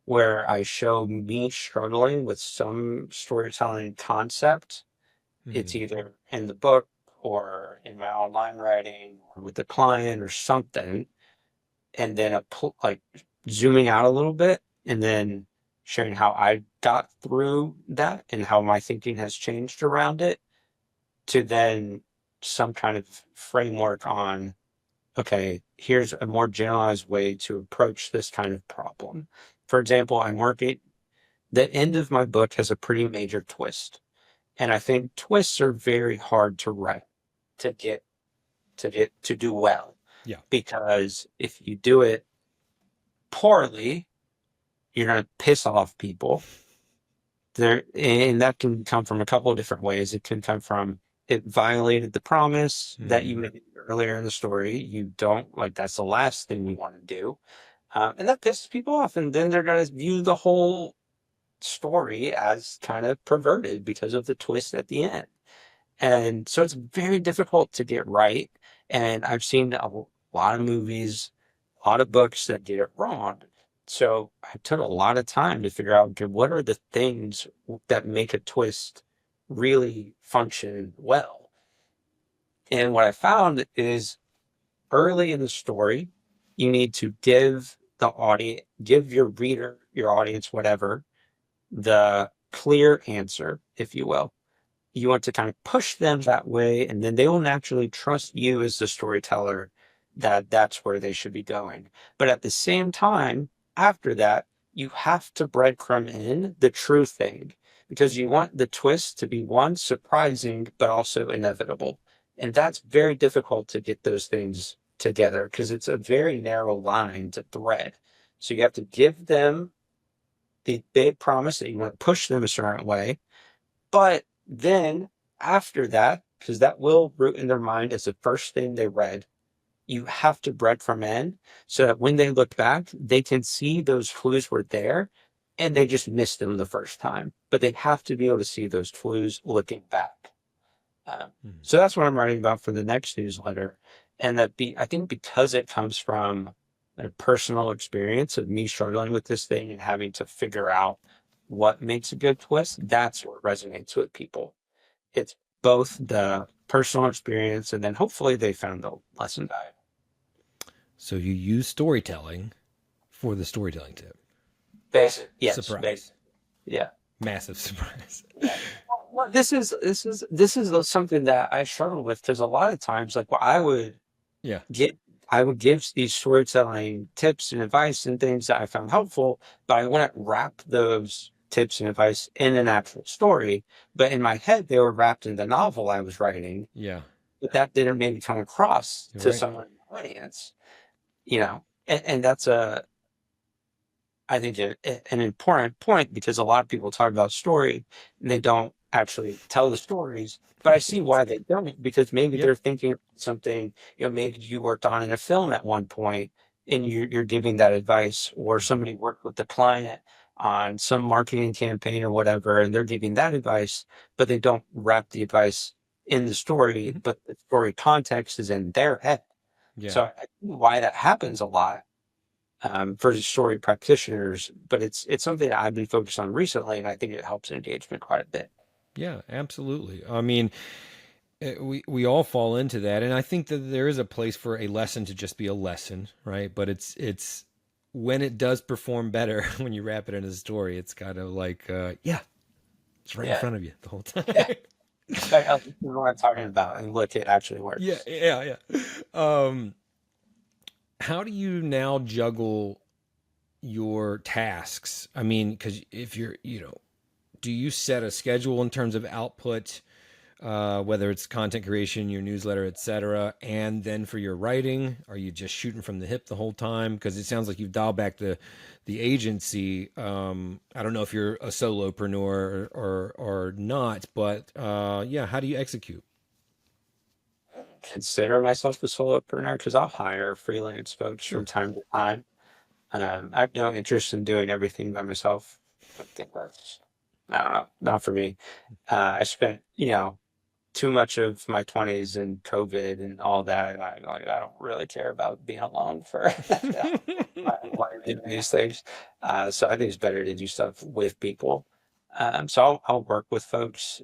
where I show me struggling with some storytelling concept. It's Mm-hmm. either in the book or in my online writing or with the client or something. And then like zooming out a little bit and then sharing how I got through that and how my thinking has changed around it, to then some kind of framework on, okay, here's a more generalized way to approach this kind of problem. For example, the end of my book has a pretty major twist. And I think twists are very hard to write, to to do well. Yeah. Because if you do it poorly, you're going to piss off people. And that can come from a couple of different ways. It can come from, it violated the promise that you Mm-hmm. made earlier in the story. You don't, like, that's the last thing you want to do. And that pisses people off. And then they're going to view the whole story as kind of perverted because of the twist at the end. And so it's very difficult to get right. And I've seen a lot of movies, a lot of books that get it wrong. So I took a lot of time to figure out, okay, what are the things that make a twist really function well? And what I found is early in the story, you need to give the audience, give your reader, your audience, whatever, the clear answer, if you will. You want to kind of push them that way, and then they will naturally trust you as the storyteller that that's where they should be going. But at the same time, after that, you have to breadcrumb in the true thing, because you want the twist to be, one, surprising, but also inevitable. And that's very difficult to get those things together because it's a very narrow line to thread. So you have to give them the big promise that you want to push them a certain way, but then after that, because that will root in their mind as the first thing they read, you have to breadcrumb in so that when they look back, they can see those clues were there and they just missed them the first time. But they have to be able to see those clues looking back. So that's what I'm writing about for the next newsletter. And I think because it comes from a personal experience of me struggling with this thing and having to figure out what makes a good twist, that's what resonates with people. It's both the personal experience and then hopefully they found the lesson value. So you use storytelling for the storytelling tip. Basic, yes, Surprise. basic. Yeah. Massive surprise. Well, this is something that I struggle with because a lot of times, like what Yeah. I would give these storytelling tips and advice and things that I found helpful, but I wouldn't wrap those tips and advice in an actual story. But in my head, they were wrapped in the novel I was writing, Yeah. but that didn't maybe come across You're to right. someone in the audience, and that's I think an important point because a lot of people talk about story and they don't actually tell the stories. But I see why they don't because maybe Yep. they're thinking of something, maybe you worked on in a film at one point and you're giving that advice, or somebody worked with the client on some marketing campaign or whatever, and they're giving that advice, but they don't wrap the advice in the story, but the story context is in their head. Yeah. So I see why that happens a lot for story practitioners, but it's something that I've been focused on recently, and I think it helps engagement quite a bit. Yeah, absolutely. I mean, we all fall into that, and I think that there is a place for a lesson to just be a lesson, right? But it's when it does perform better when you wrap it in a story, it's kind of like, yeah, it's right in Yeah, front of you the whole time. yeah. This is what I'm talking about, and look, it actually Yeah, works. yeah, yeah. Um, how do you now juggle your tasks? I mean, because if you're, do you set a schedule in terms of output, whether it's content creation, your newsletter, etc., and then for your writing, are you just shooting from the hip the whole time? Because it sounds like you've dialed back the agency. I don't know if you're a solopreneur or not, but yeah, how do you execute? Consider myself a solopreneur because I'll hire freelance folks from Sure. time to time. I have no interest in doing everything by myself. I think that's, I don't know, not for me. I spent, too much of my 20s and COVID and all that. And I don't really care about being alone for why I do these things. So I think it's better to do stuff with people. So I'll work with folks.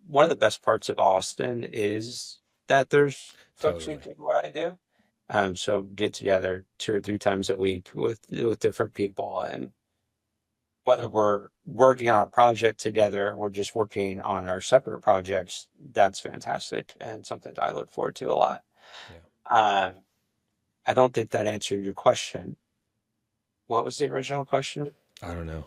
One of the best parts of Austin is that there's folks who Totally. do what I do. So get together 2 or 3 times a week with different people, and whether we're working on a project together or just working on our separate projects, that's fantastic and something that I look forward to a lot. Yeah. Um, I don't think that answered your question. What was the original question? I don't know.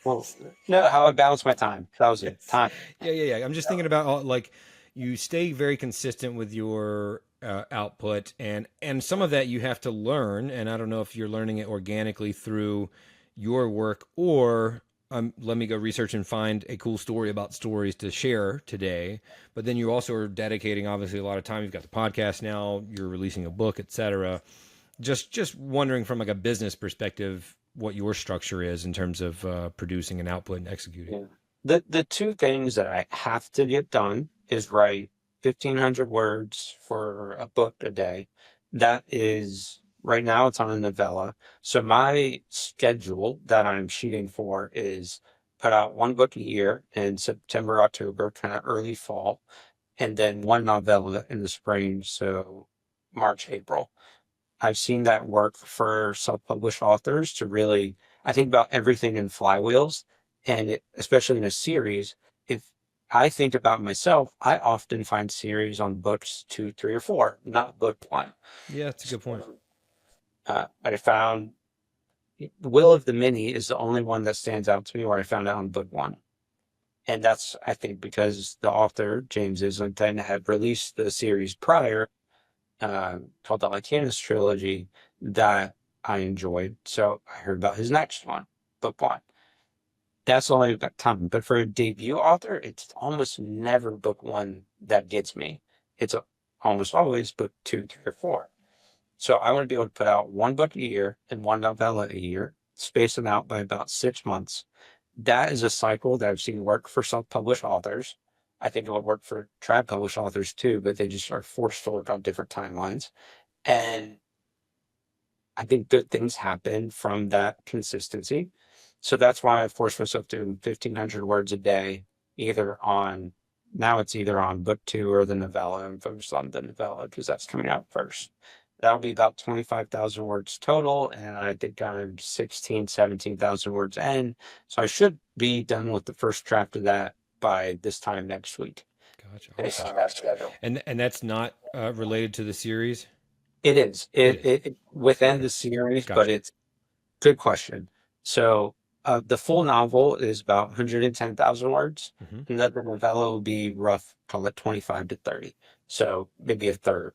Well, no, how I balance my time. That was it. Yes. Time. Yeah, yeah, yeah. I'm just thinking about like you stay very consistent with your output, and some of that you have to learn. And I don't know if you're learning it organically through your work or let me go research and find a cool story about stories to share today. But then you also are dedicating obviously a lot of time. You've got the podcast now. You're releasing a book, etc. Just wondering from like a business perspective what your structure is in terms of producing an output and executing. Yeah. The two things that I have to get done is write 1,500 words for a book a day. That is right now it's on a novella. So my schedule that I'm shooting for is put out one book a year in September, October, kind of early fall, and then one novella in the spring, so March, April. I've seen that work for self-published authors to really, I think about everything in Flywheels, and especially in a series. If I think about myself, I often find series on books 2, 3, or 4, not book one. Yeah, that's a good point. I found Will of the Mini is the only one that stands out to me where I found it on book one. And that's, I think, because the author, James Islington, had released the series prior called the Lycanus trilogy that I enjoyed. So I heard about his next one, book one. That's all I've got time. But for a debut author, it's almost never book one that gets me. It's almost always book 2, 3, or 4. So I want to be able to put out one book a year and one novella a year, space them out by about 6 months. That is a cycle that I've seen work for self-published authors. I think it will work for tribe published authors too, but they just are forced to work on different timelines. And I think good things happen from that consistency. So that's why I forced myself to 1,500 words a day, now it's either on book 2 or the novella. I'm focused on the novella because that's coming out first. That'll be about 25,000 words total. And I think I'm 16, 17,000 words in. So I should be done with the first draft of that by this time next week. Gotcha. Based Okay. on that schedule. And that's not related to the series? It is. It is. It within the series, but Gotcha. it's good question. So the full novel is about 110,000 words, Hmm. and then the novella will be rough, call it 25 to 30. So maybe a third.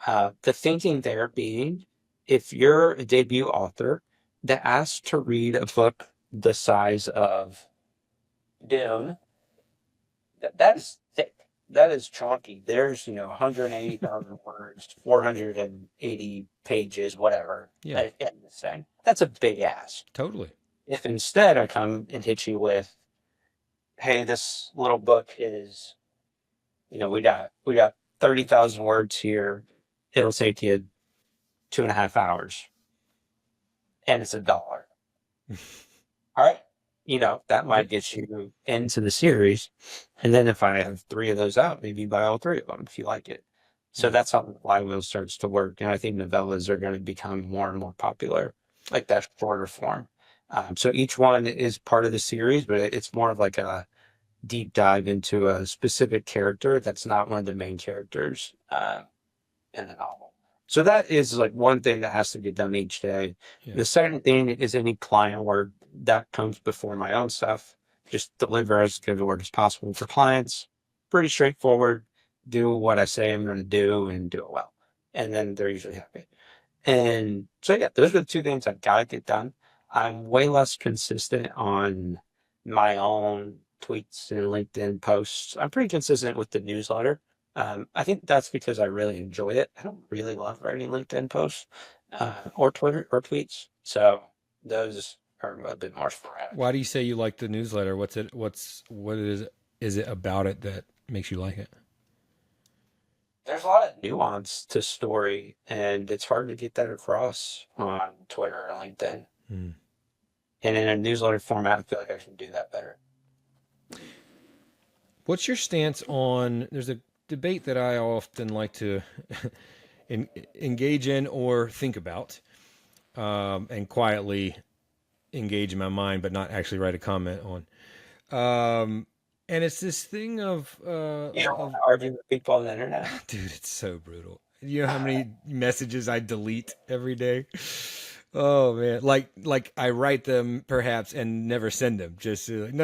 The thinking there being, if you're a debut author that asks to read a book the size of Dune, that's thick. That is chunky. There's, 180,000 words, 480 pages, whatever. Yeah, That's a big ask. totally. If instead I come and hit you with, hey, this little book is, we got 30,000 words here. It'll take you 2.5 hours, and it's $1. All right. That might get you into the series. And then if I have 3 of those out, maybe buy all 3 of them if you like it. So Yeah. that's how the flywheel starts to work. And I think novellas are going to become more and more popular, like that shorter form. So each one is part of the series, but it's more of like a deep dive into a specific character that's not one of the main characters in the novel. So that is like one thing that has to get done each day. Yeah. The second thing is any client work that comes before my own stuff. Just deliver as good a work as possible for clients. Pretty straightforward. Do what I say I'm going to do and do it well. And then they're usually happy. And so, yeah, those are the 2 things I've got to get done. I'm way less consistent on my own tweets and LinkedIn posts. I'm pretty consistent with the newsletter. I think that's because I really enjoy it. I don't really love writing LinkedIn posts or Twitter or tweets. So those are a bit more sporadic. Why do you say you like the newsletter? What is it about it that makes you like it? There's a lot of nuance to story, and it's hard to get that across on Twitter or LinkedIn. Hmm. And in a newsletter format, I feel like I can do that better. What's your stance on? There's a debate that I often like to engage in or think about, and quietly engage in my mind, but not actually write a comment on. And it's this thing of, You don't want to argue with people on the internet. dude, it's so brutal. You know how many messages I delete every day? Oh man, like I write them perhaps and never send them. Just no.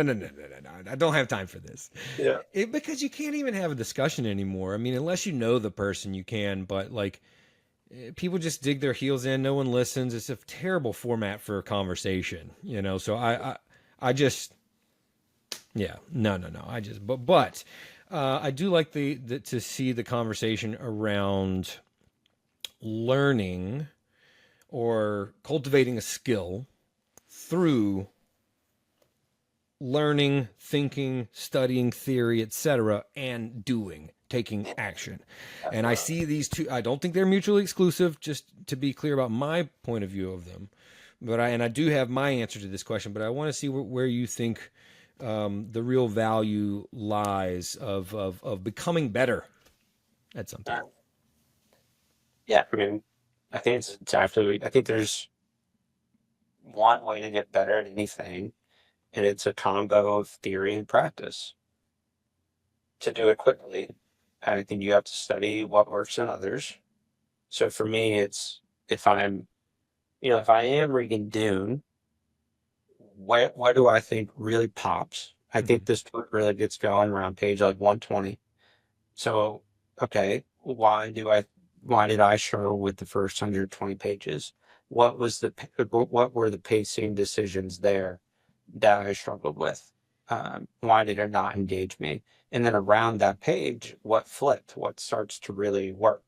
I don't have time for this. Yeah. Because you can't even have a discussion anymore. I mean, unless you know the person, you can. But like, people just dig their heels in. No one listens. It's a terrible format for a conversation. So I just, yeah, no. I just, but I do like the to see the conversation around learning or cultivating a skill through learning, thinking, studying theory, etc., and taking action. And I see these two. I don't think they're mutually exclusive. Just to be clear about my point of view of them, but I do have my answer to this question. But I want to see where you think the real value lies of becoming better at something. Yeah, I mean, I think it's absolutely. I think there's one way to get better at anything, and it's a combo of theory and practice. To do it quickly, I think you have to study what works in others. So for me, it's if if I am reading Dune, what do I think really pops? I think this book really gets going around page like 120. So, okay, why did I struggle with the first 120 pages? What were the pacing decisions there that I struggled with? Why did it not engage me? And then around that page, what flipped, what starts to really work.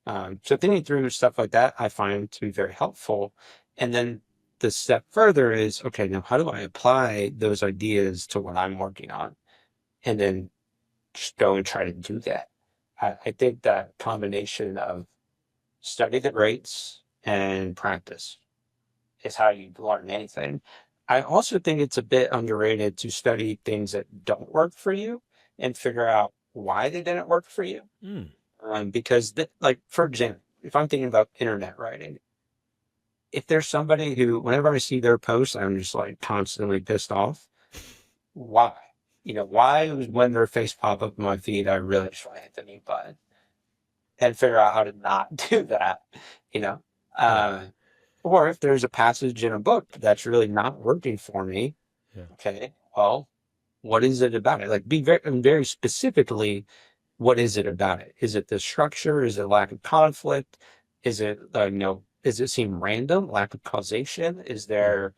So thinking through stuff like that, I find to be very helpful. And then the step further is, okay, now how do I apply those ideas to what I'm working on? And then just go and try to do that. I think that combination of study the greats and practice is how you learn anything. I also think it's a bit underrated to study things that don't work for you and figure out why they didn't work for you. Mm. Because, like, for example, if I'm thinking about internet writing, if there's somebody who, whenever I see their posts, I'm just like constantly pissed off. Why? Why when their face pop up in my feed, I really just want to hit the mute button and figure out how to not do that, you know? Yeah. Uh, or if there's a passage in a book that's really not working for me, Yeah. okay, well, what is it about it? Like, be very specifically, what is it about it? Is it the structure? Is it lack of conflict? Is it, does it seem random? Lack of causation? Is Mm. there,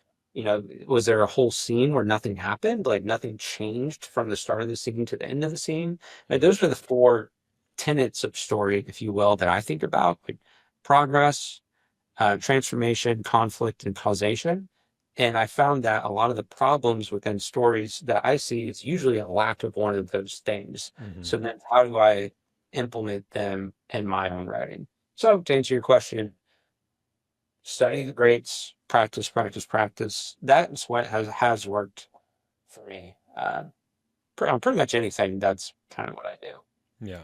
was there a whole scene where nothing happened? Like nothing changed from the start of the scene to the end of the scene? Like Yeah. those are the four tenets of story, if you will, that I think about, like progress, transformation, conflict, and causation. And I found that a lot of the problems within stories that I see is usually a lack of one of those things. Mm-hmm. So then how do I implement them in my own writing? So to answer your question, study the greats, practice, practice, practice. That's what has worked for me. On pretty much anything, that's kind of what I do. Yeah.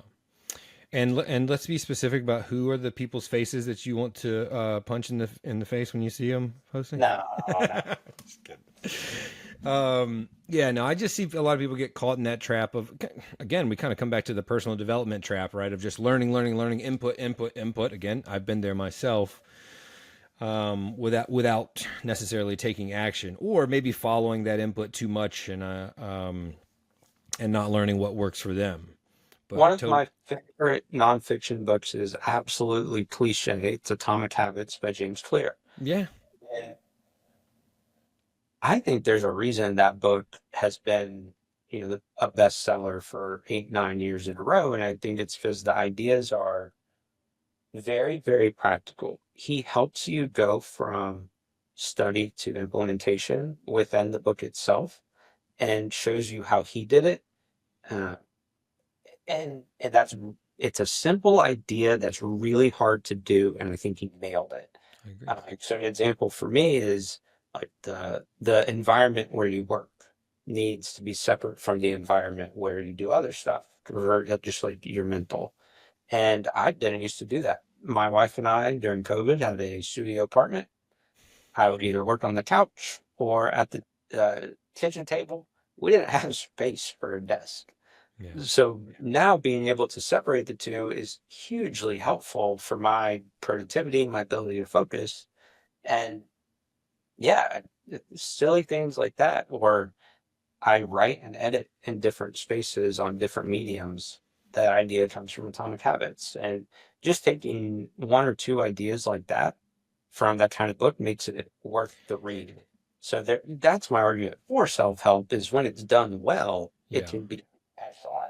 And let's be specific about who are the people's faces that you want to punch in the face when you see them posting. No, no. Just kidding. Yeah, no, I just see a lot of people get caught in that trap of, again, we kind of come back to the personal development trap, right? Of just learning, input, input, input. Again, I've been there myself, without necessarily taking action, or maybe following that input too much and not learning what works for them. One But of my favorite nonfiction books is absolutely cliche. It's Atomic Habits by James Clear. yeah, And I think there's a reason that book has been, a bestseller for 8, 9 years in a row. And I think it's because the ideas are very, very practical. He helps you go from study to implementation within the book itself and shows you how he did it. Uh, and it's a simple idea that's really hard to do, and I think he nailed it. I agree. So an example for me is like the environment where you work needs to be separate from the environment where you do other stuff, or just like your mental. And I didn't used to do that. My wife and I during COVID had a studio apartment. I would either work on the couch or at the kitchen table. We didn't have space for a desk. Yeah. So now being able to separate the two is hugely helpful for my productivity, my ability to focus. And yeah, silly things like that, or I write and edit in different spaces on different mediums. That idea comes from Atomic Habits. And just taking one or two ideas like that from that kind of book makes it worth the read. So that's my argument for self-help is when it's done well, it Yeah. can be excellent.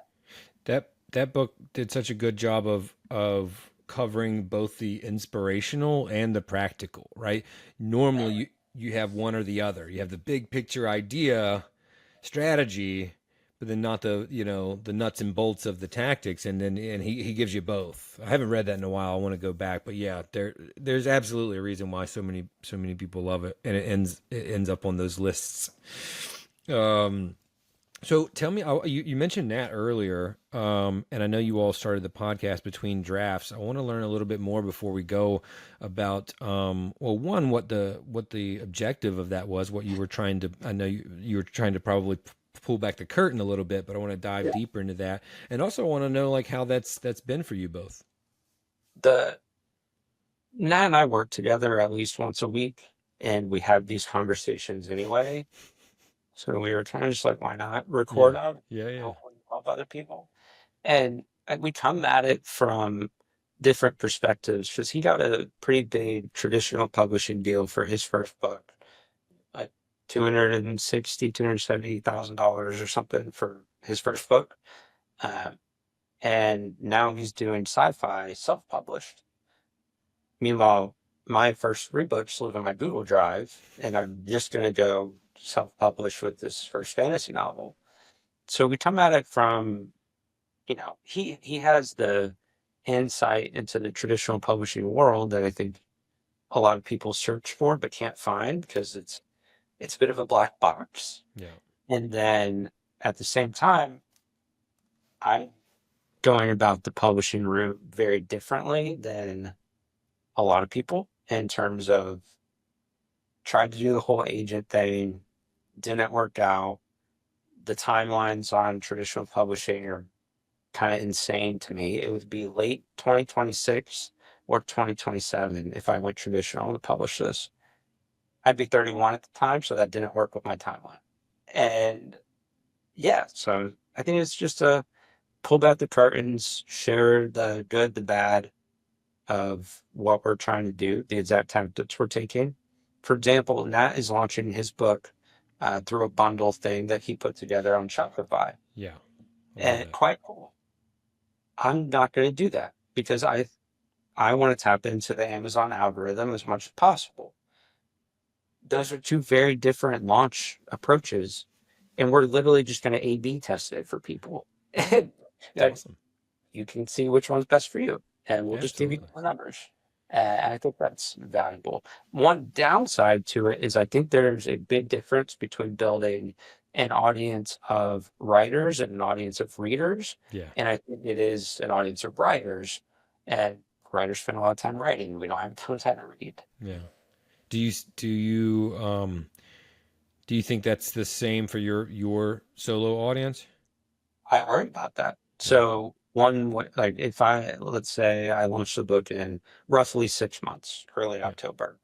That book did such a good job of covering both the inspirational and the practical, right? Normally you have one or the other. You have the big picture idea, strategy, but then not the nuts and bolts of the tactics, and he gives you both. I haven't read that in a while. I want to go back, but yeah, there's absolutely a reason why so many people love it, and it ends up on those lists. So tell me, you mentioned Nat earlier, and I know you all started the podcast between drafts. I want to learn a little bit more before we go about, well, one, what the objective of that was, what you were trying to. I know you were trying to probably pull back the curtain a little bit, but I want to dive deeper into that, and also I want to know like how that's been for you both. The Nat and I work together at least once a week, and we have these conversations anyway. So we were trying to just like, why not record Yeah, them? yeah, yeah, Help other people. And we come at it from different perspectives because he got a pretty big traditional publishing deal for his first book, like $270,000 or something for his first book. Um, and now he's doing sci-fi self-published. Meanwhile, my first three books live in my Google Drive, and I'm just going to go self-publish with this first fantasy novel. So we come at it from, he has the insight into the traditional publishing world that I think a lot of people search for but can't find because it's a bit of a black box. Yeah. And then at the same time, I'm going about the publishing route very differently than a lot of people in terms of tried to do the whole agent thing, didn't work out. The timelines on traditional publishing are kind of insane to me. It would be late 2026 or 2027 if I went traditional to publish this. I'd be 31 at the time, so that didn't work with my timeline. And yeah, so I think it's just a pull back the curtains, share the good, the bad of what we're trying to do, the exact tactics we're taking. For example, Nat is launching his book through a bundle thing that he put together on Shopify. Yeah. I love And that. quite cool. I'm not going to do that because I want to tap into the Amazon algorithm as much as possible. Those are two very different launch approaches, and we're literally just going to A/B test it for people. And It's awesome. you can see which one's best for you, and we'll just give you Absolutely. the numbers. And I think that's valuable. One downside to it is I think there's a big difference between building an audience of writers and an audience of readers. Yeah. And I think it is an audience of writers, and writers spend a lot of time writing. We don't have tons of time to read. Yeah. Do you think that's the same for your solo audience? I worry about that. Yeah. So like if let's say I launched the book in roughly 6 months, early Yeah. October.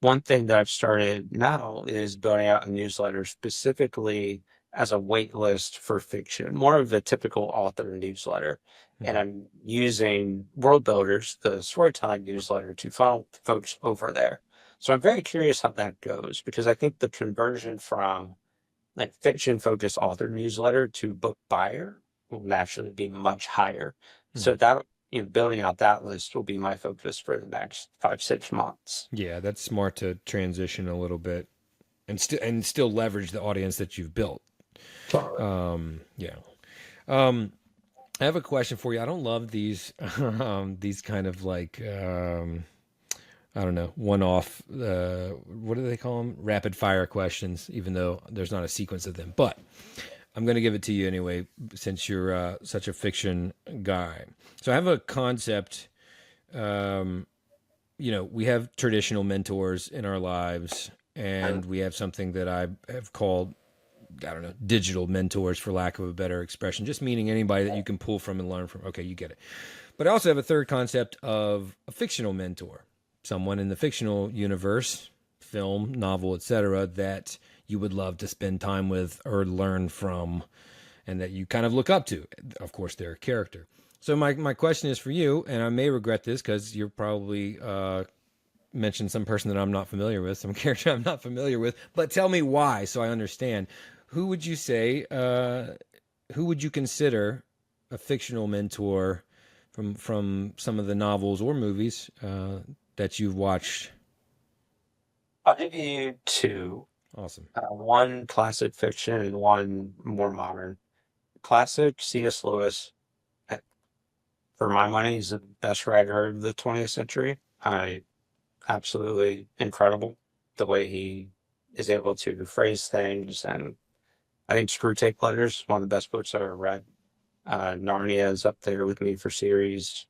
One thing that I've started now is building out a newsletter specifically as a wait list for fiction, more of a typical author newsletter. And Mhm. I'm using World Builders, the storytelling newsletter, to funnel folks over there. So I'm very curious how that goes because I think the conversion from like fiction focused author newsletter to book buyer will naturally be much higher. So Mhm. that, building out that list will be my focus for the next 5, 6 months. Yeah, that's smart to transition a little bit and still leverage the audience that you've built. Totally. Yeah. Um, I have a question for you. I don't love these these kind of like I don't know, one-off. What do they call them? Rapid fire questions. Even though there's not a sequence of them, but I'm going to give it to you anyway, since you're such a fiction guy. So I have a concept. Um, we have traditional mentors in our lives, and we have something that I have called, I don't know, digital mentors, for lack of a better expression, just meaning anybody that you can pull from and learn from. Okay, you get it. But I also have a third concept of a fictional mentor, someone in the fictional universe, film, novel, etc., that you would love to spend time with or learn from, and that you kind of look up to. Of course, their character. So my question is for you, and I may regret this because you're probably mentioned some person that I'm not familiar with, some character I'm not familiar with, but tell me why so I understand. Who would you say, who would you consider a fictional mentor from some of the novels or movies that you've watched? I'll give you two. Awesome. One classic fiction and one more modern. Classic C.S. Lewis, uh, for my money, is the best writer of the 20th century. Absolutely incredible the way he is able to phrase things. And I think Screw Tape Letters is one of the best books I've ever read. Narnia is up there with me for series.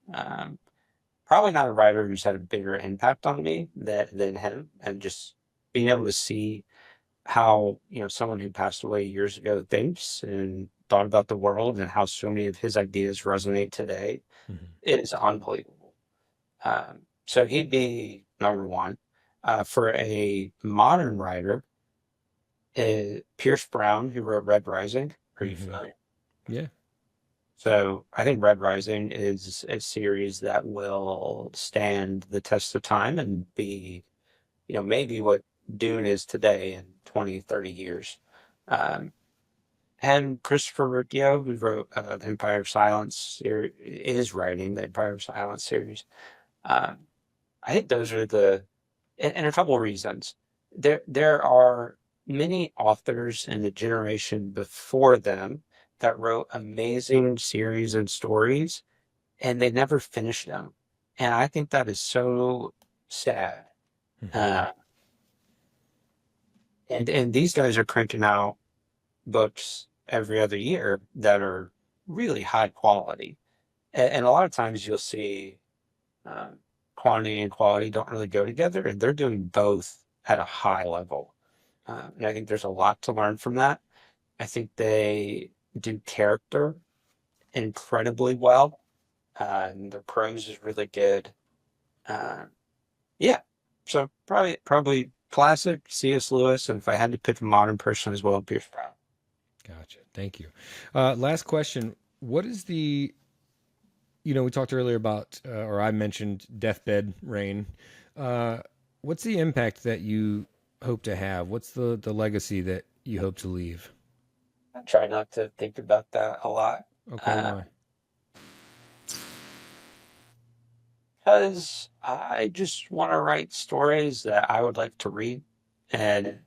Probably not a writer who's had a bigger impact on me than him. And just being able to see how, someone who passed away years ago thinks and thought about the world and how so many of his ideas resonate today Mm-hmm. is unbelievable. So he'd be number one. For a modern writer, Pierce Brown, who wrote Red Rising. Are you Mm-hmm. familiar? Yeah. So I think Red Rising is a series that will stand the test of time and be, maybe what Dune is today in 20, 30 years. Um, and Christopher Riccio, who wrote the Empire of Silence series, is writing the Empire of Silence series. Uh, I think those are and a couple of reasons. There are many authors in the generation before them that wrote amazing series and stories, and they never finished them. And I think that is so sad. Hmm. Uh, and these guys are cranking out books every other year that are really high quality. And a lot of times you'll see um, quantity and quality don't really go together, and they're doing both at a high level. And I think there's a lot to learn from that. I think they do character incredibly well, and their prose is really good. Uh, yeah, so probably classic C.S. Lewis, and if I had to pick a modern person as well, Pierce Brown. Gotcha. Thank you. Last question. What is the, we talked earlier about, or I mentioned deathbed rain. Uh, what's the impact that you hope to have? What's the legacy that you hope to leave? I try not to think about that a lot. Okay, Uh, why? because I just want to write stories that I would like to read, and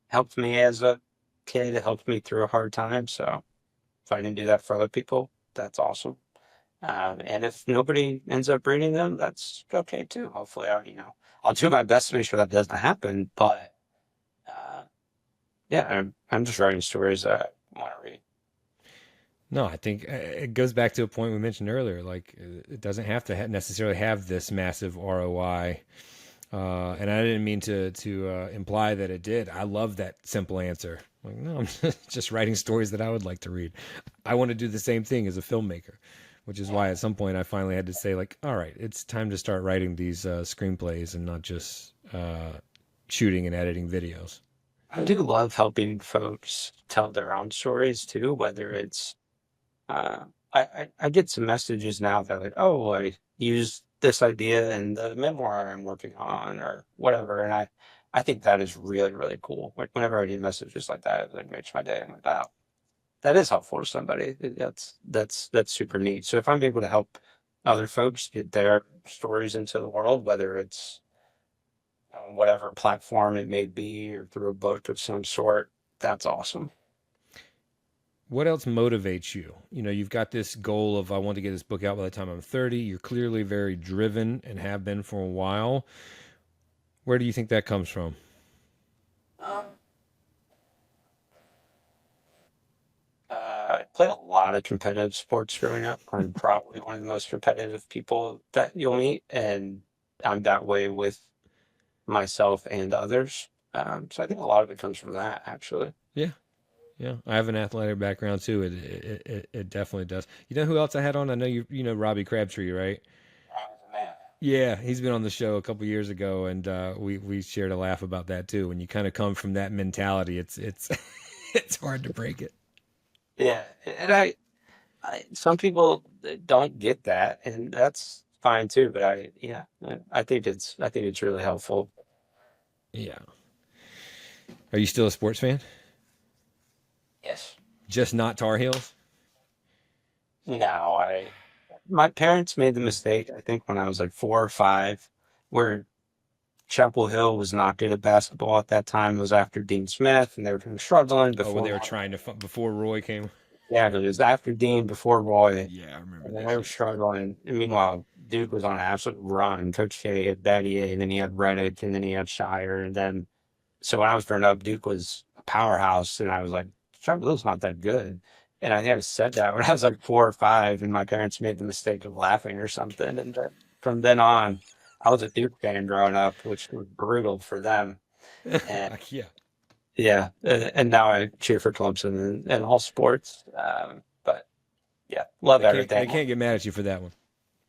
helped me as a kid. It helped me through a hard time. So if I can do that for other people, that's awesome. And if nobody ends up reading them, that's okay too. Hopefully, I'll do my best to make sure that doesn't happen. But uh, yeah, I'm just writing stories that I want to read. No, I think it goes back to a point we mentioned earlier. Like, it doesn't have to necessarily have this massive ROI. And I didn't mean to imply that it did. I love that simple answer. Like, no, I'm just writing stories that I would like to read. I want to do the same thing as a filmmaker, which is why at some point I finally had to say, like, all right, it's time to start writing these screenplays and not just shooting and editing videos. I do love helping folks tell their own stories too, whether it's Uh, I get some messages now that like, oh, I used this idea in the memoir I'm working on or whatever, and I think that is really really cool. Like whenever I get messages like that, it like makes my day. I'm like, wow, that is helpful to somebody. That's super neat. So if I'm able to help other folks get their stories into the world, whether it's on whatever platform it may be or through a book of some sort, that's awesome. What else motivates you? You've got this goal of I want to get this book out by the time I'm 30. You're clearly very driven and have been for a while. Where do you think that comes from? Um, I played a lot of competitive sports growing up. I'm probably one of the most competitive people that you'll meet, and I'm that way with myself and others. So I think a lot of it comes from that, actually. Yeah, yeah. I have an athletic background too. It definitely does. You know who else I had on? I know you know Robbie Crabtree, right? Man. Yeah, he's been on the show a couple years ago, and we shared a laugh about that too. When you kind of come from that mentality, it's it's hard to break it. Yeah, and some people don't get that, and that's fine too. But yeah, I think it's really helpful. Yeah. Are you still a sports fan? Yes. Just not Tar Heels? No, my parents made the mistake, I think, when I was like 4 or 5, where Chapel Hill was not good at basketball at that time. It was after Dean Smith, and they were kind of struggling Oh, when before. they were trying to before Roy came. Yeah, it was after Dean, before Roy, Yeah, I remember and then this. they were Yeah. struggling. And meanwhile, Duke was on an absolute run. Coach K had Battier, and then he had Reddick, and then he had Shire, and then so when I was growing up, Duke was a powerhouse, and I was like, Chapel Hill's not that good. And I think I said that when I was like 4 or 5, and my parents made the mistake of laughing or something. And then, from then on, I was a Duke fan growing up, which was brutal for them. And Yeah. yeah, and now I cheer for Clemson and all sports. But yeah, love They everything. can't get mad at you for that one.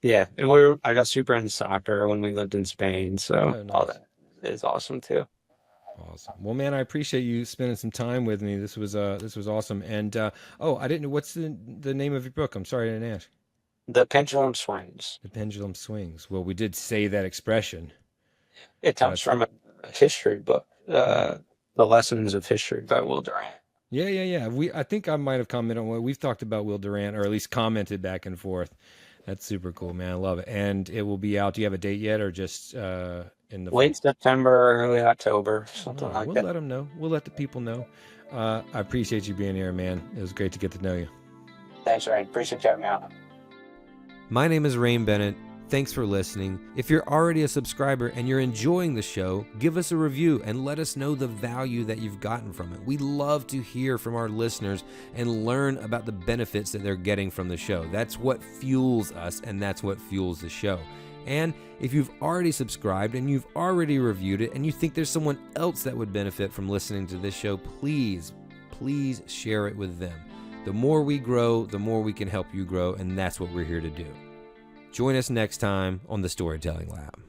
Yeah, and I got super into soccer when we lived in Spain, so Oh, all nice. that is awesome too. Awesome. Well, man, I appreciate you spending some time with me. This was awesome. And oh, I didn't know what's the name of your book. I'm sorry I didn't ask. The pendulum swings. The pendulum swings. Well, we did say that expression, It comes but from a history book, hmm, The Lessons of History by Will Durant. Yeah. I think I might have commented on what we've talked about Will Durant, or at least commented back and forth. That's super cool, man. I love it. And it will be out. Do you have a date yet, or just in the fall? Late September, early October, something All right, like we'll that. let them know. We'll let the people know. I appreciate you being here, man. It was great to get to know you. Thanks, Ryan. Appreciate you having me out. My name is Rain Bennett. Thanks for listening. If you're already a subscriber and you're enjoying the show, give us a review and let us know the value that you've gotten from it. We love to hear from our listeners and learn about the benefits that they're getting from the show. That's what fuels us, and that's what fuels the show. And if you've already subscribed and you've already reviewed it and you think there's someone else that would benefit from listening to this show, please share it with them. The more we grow, the more we can help you grow, and that's what we're here to do. Join us next time on the Storytelling Lab.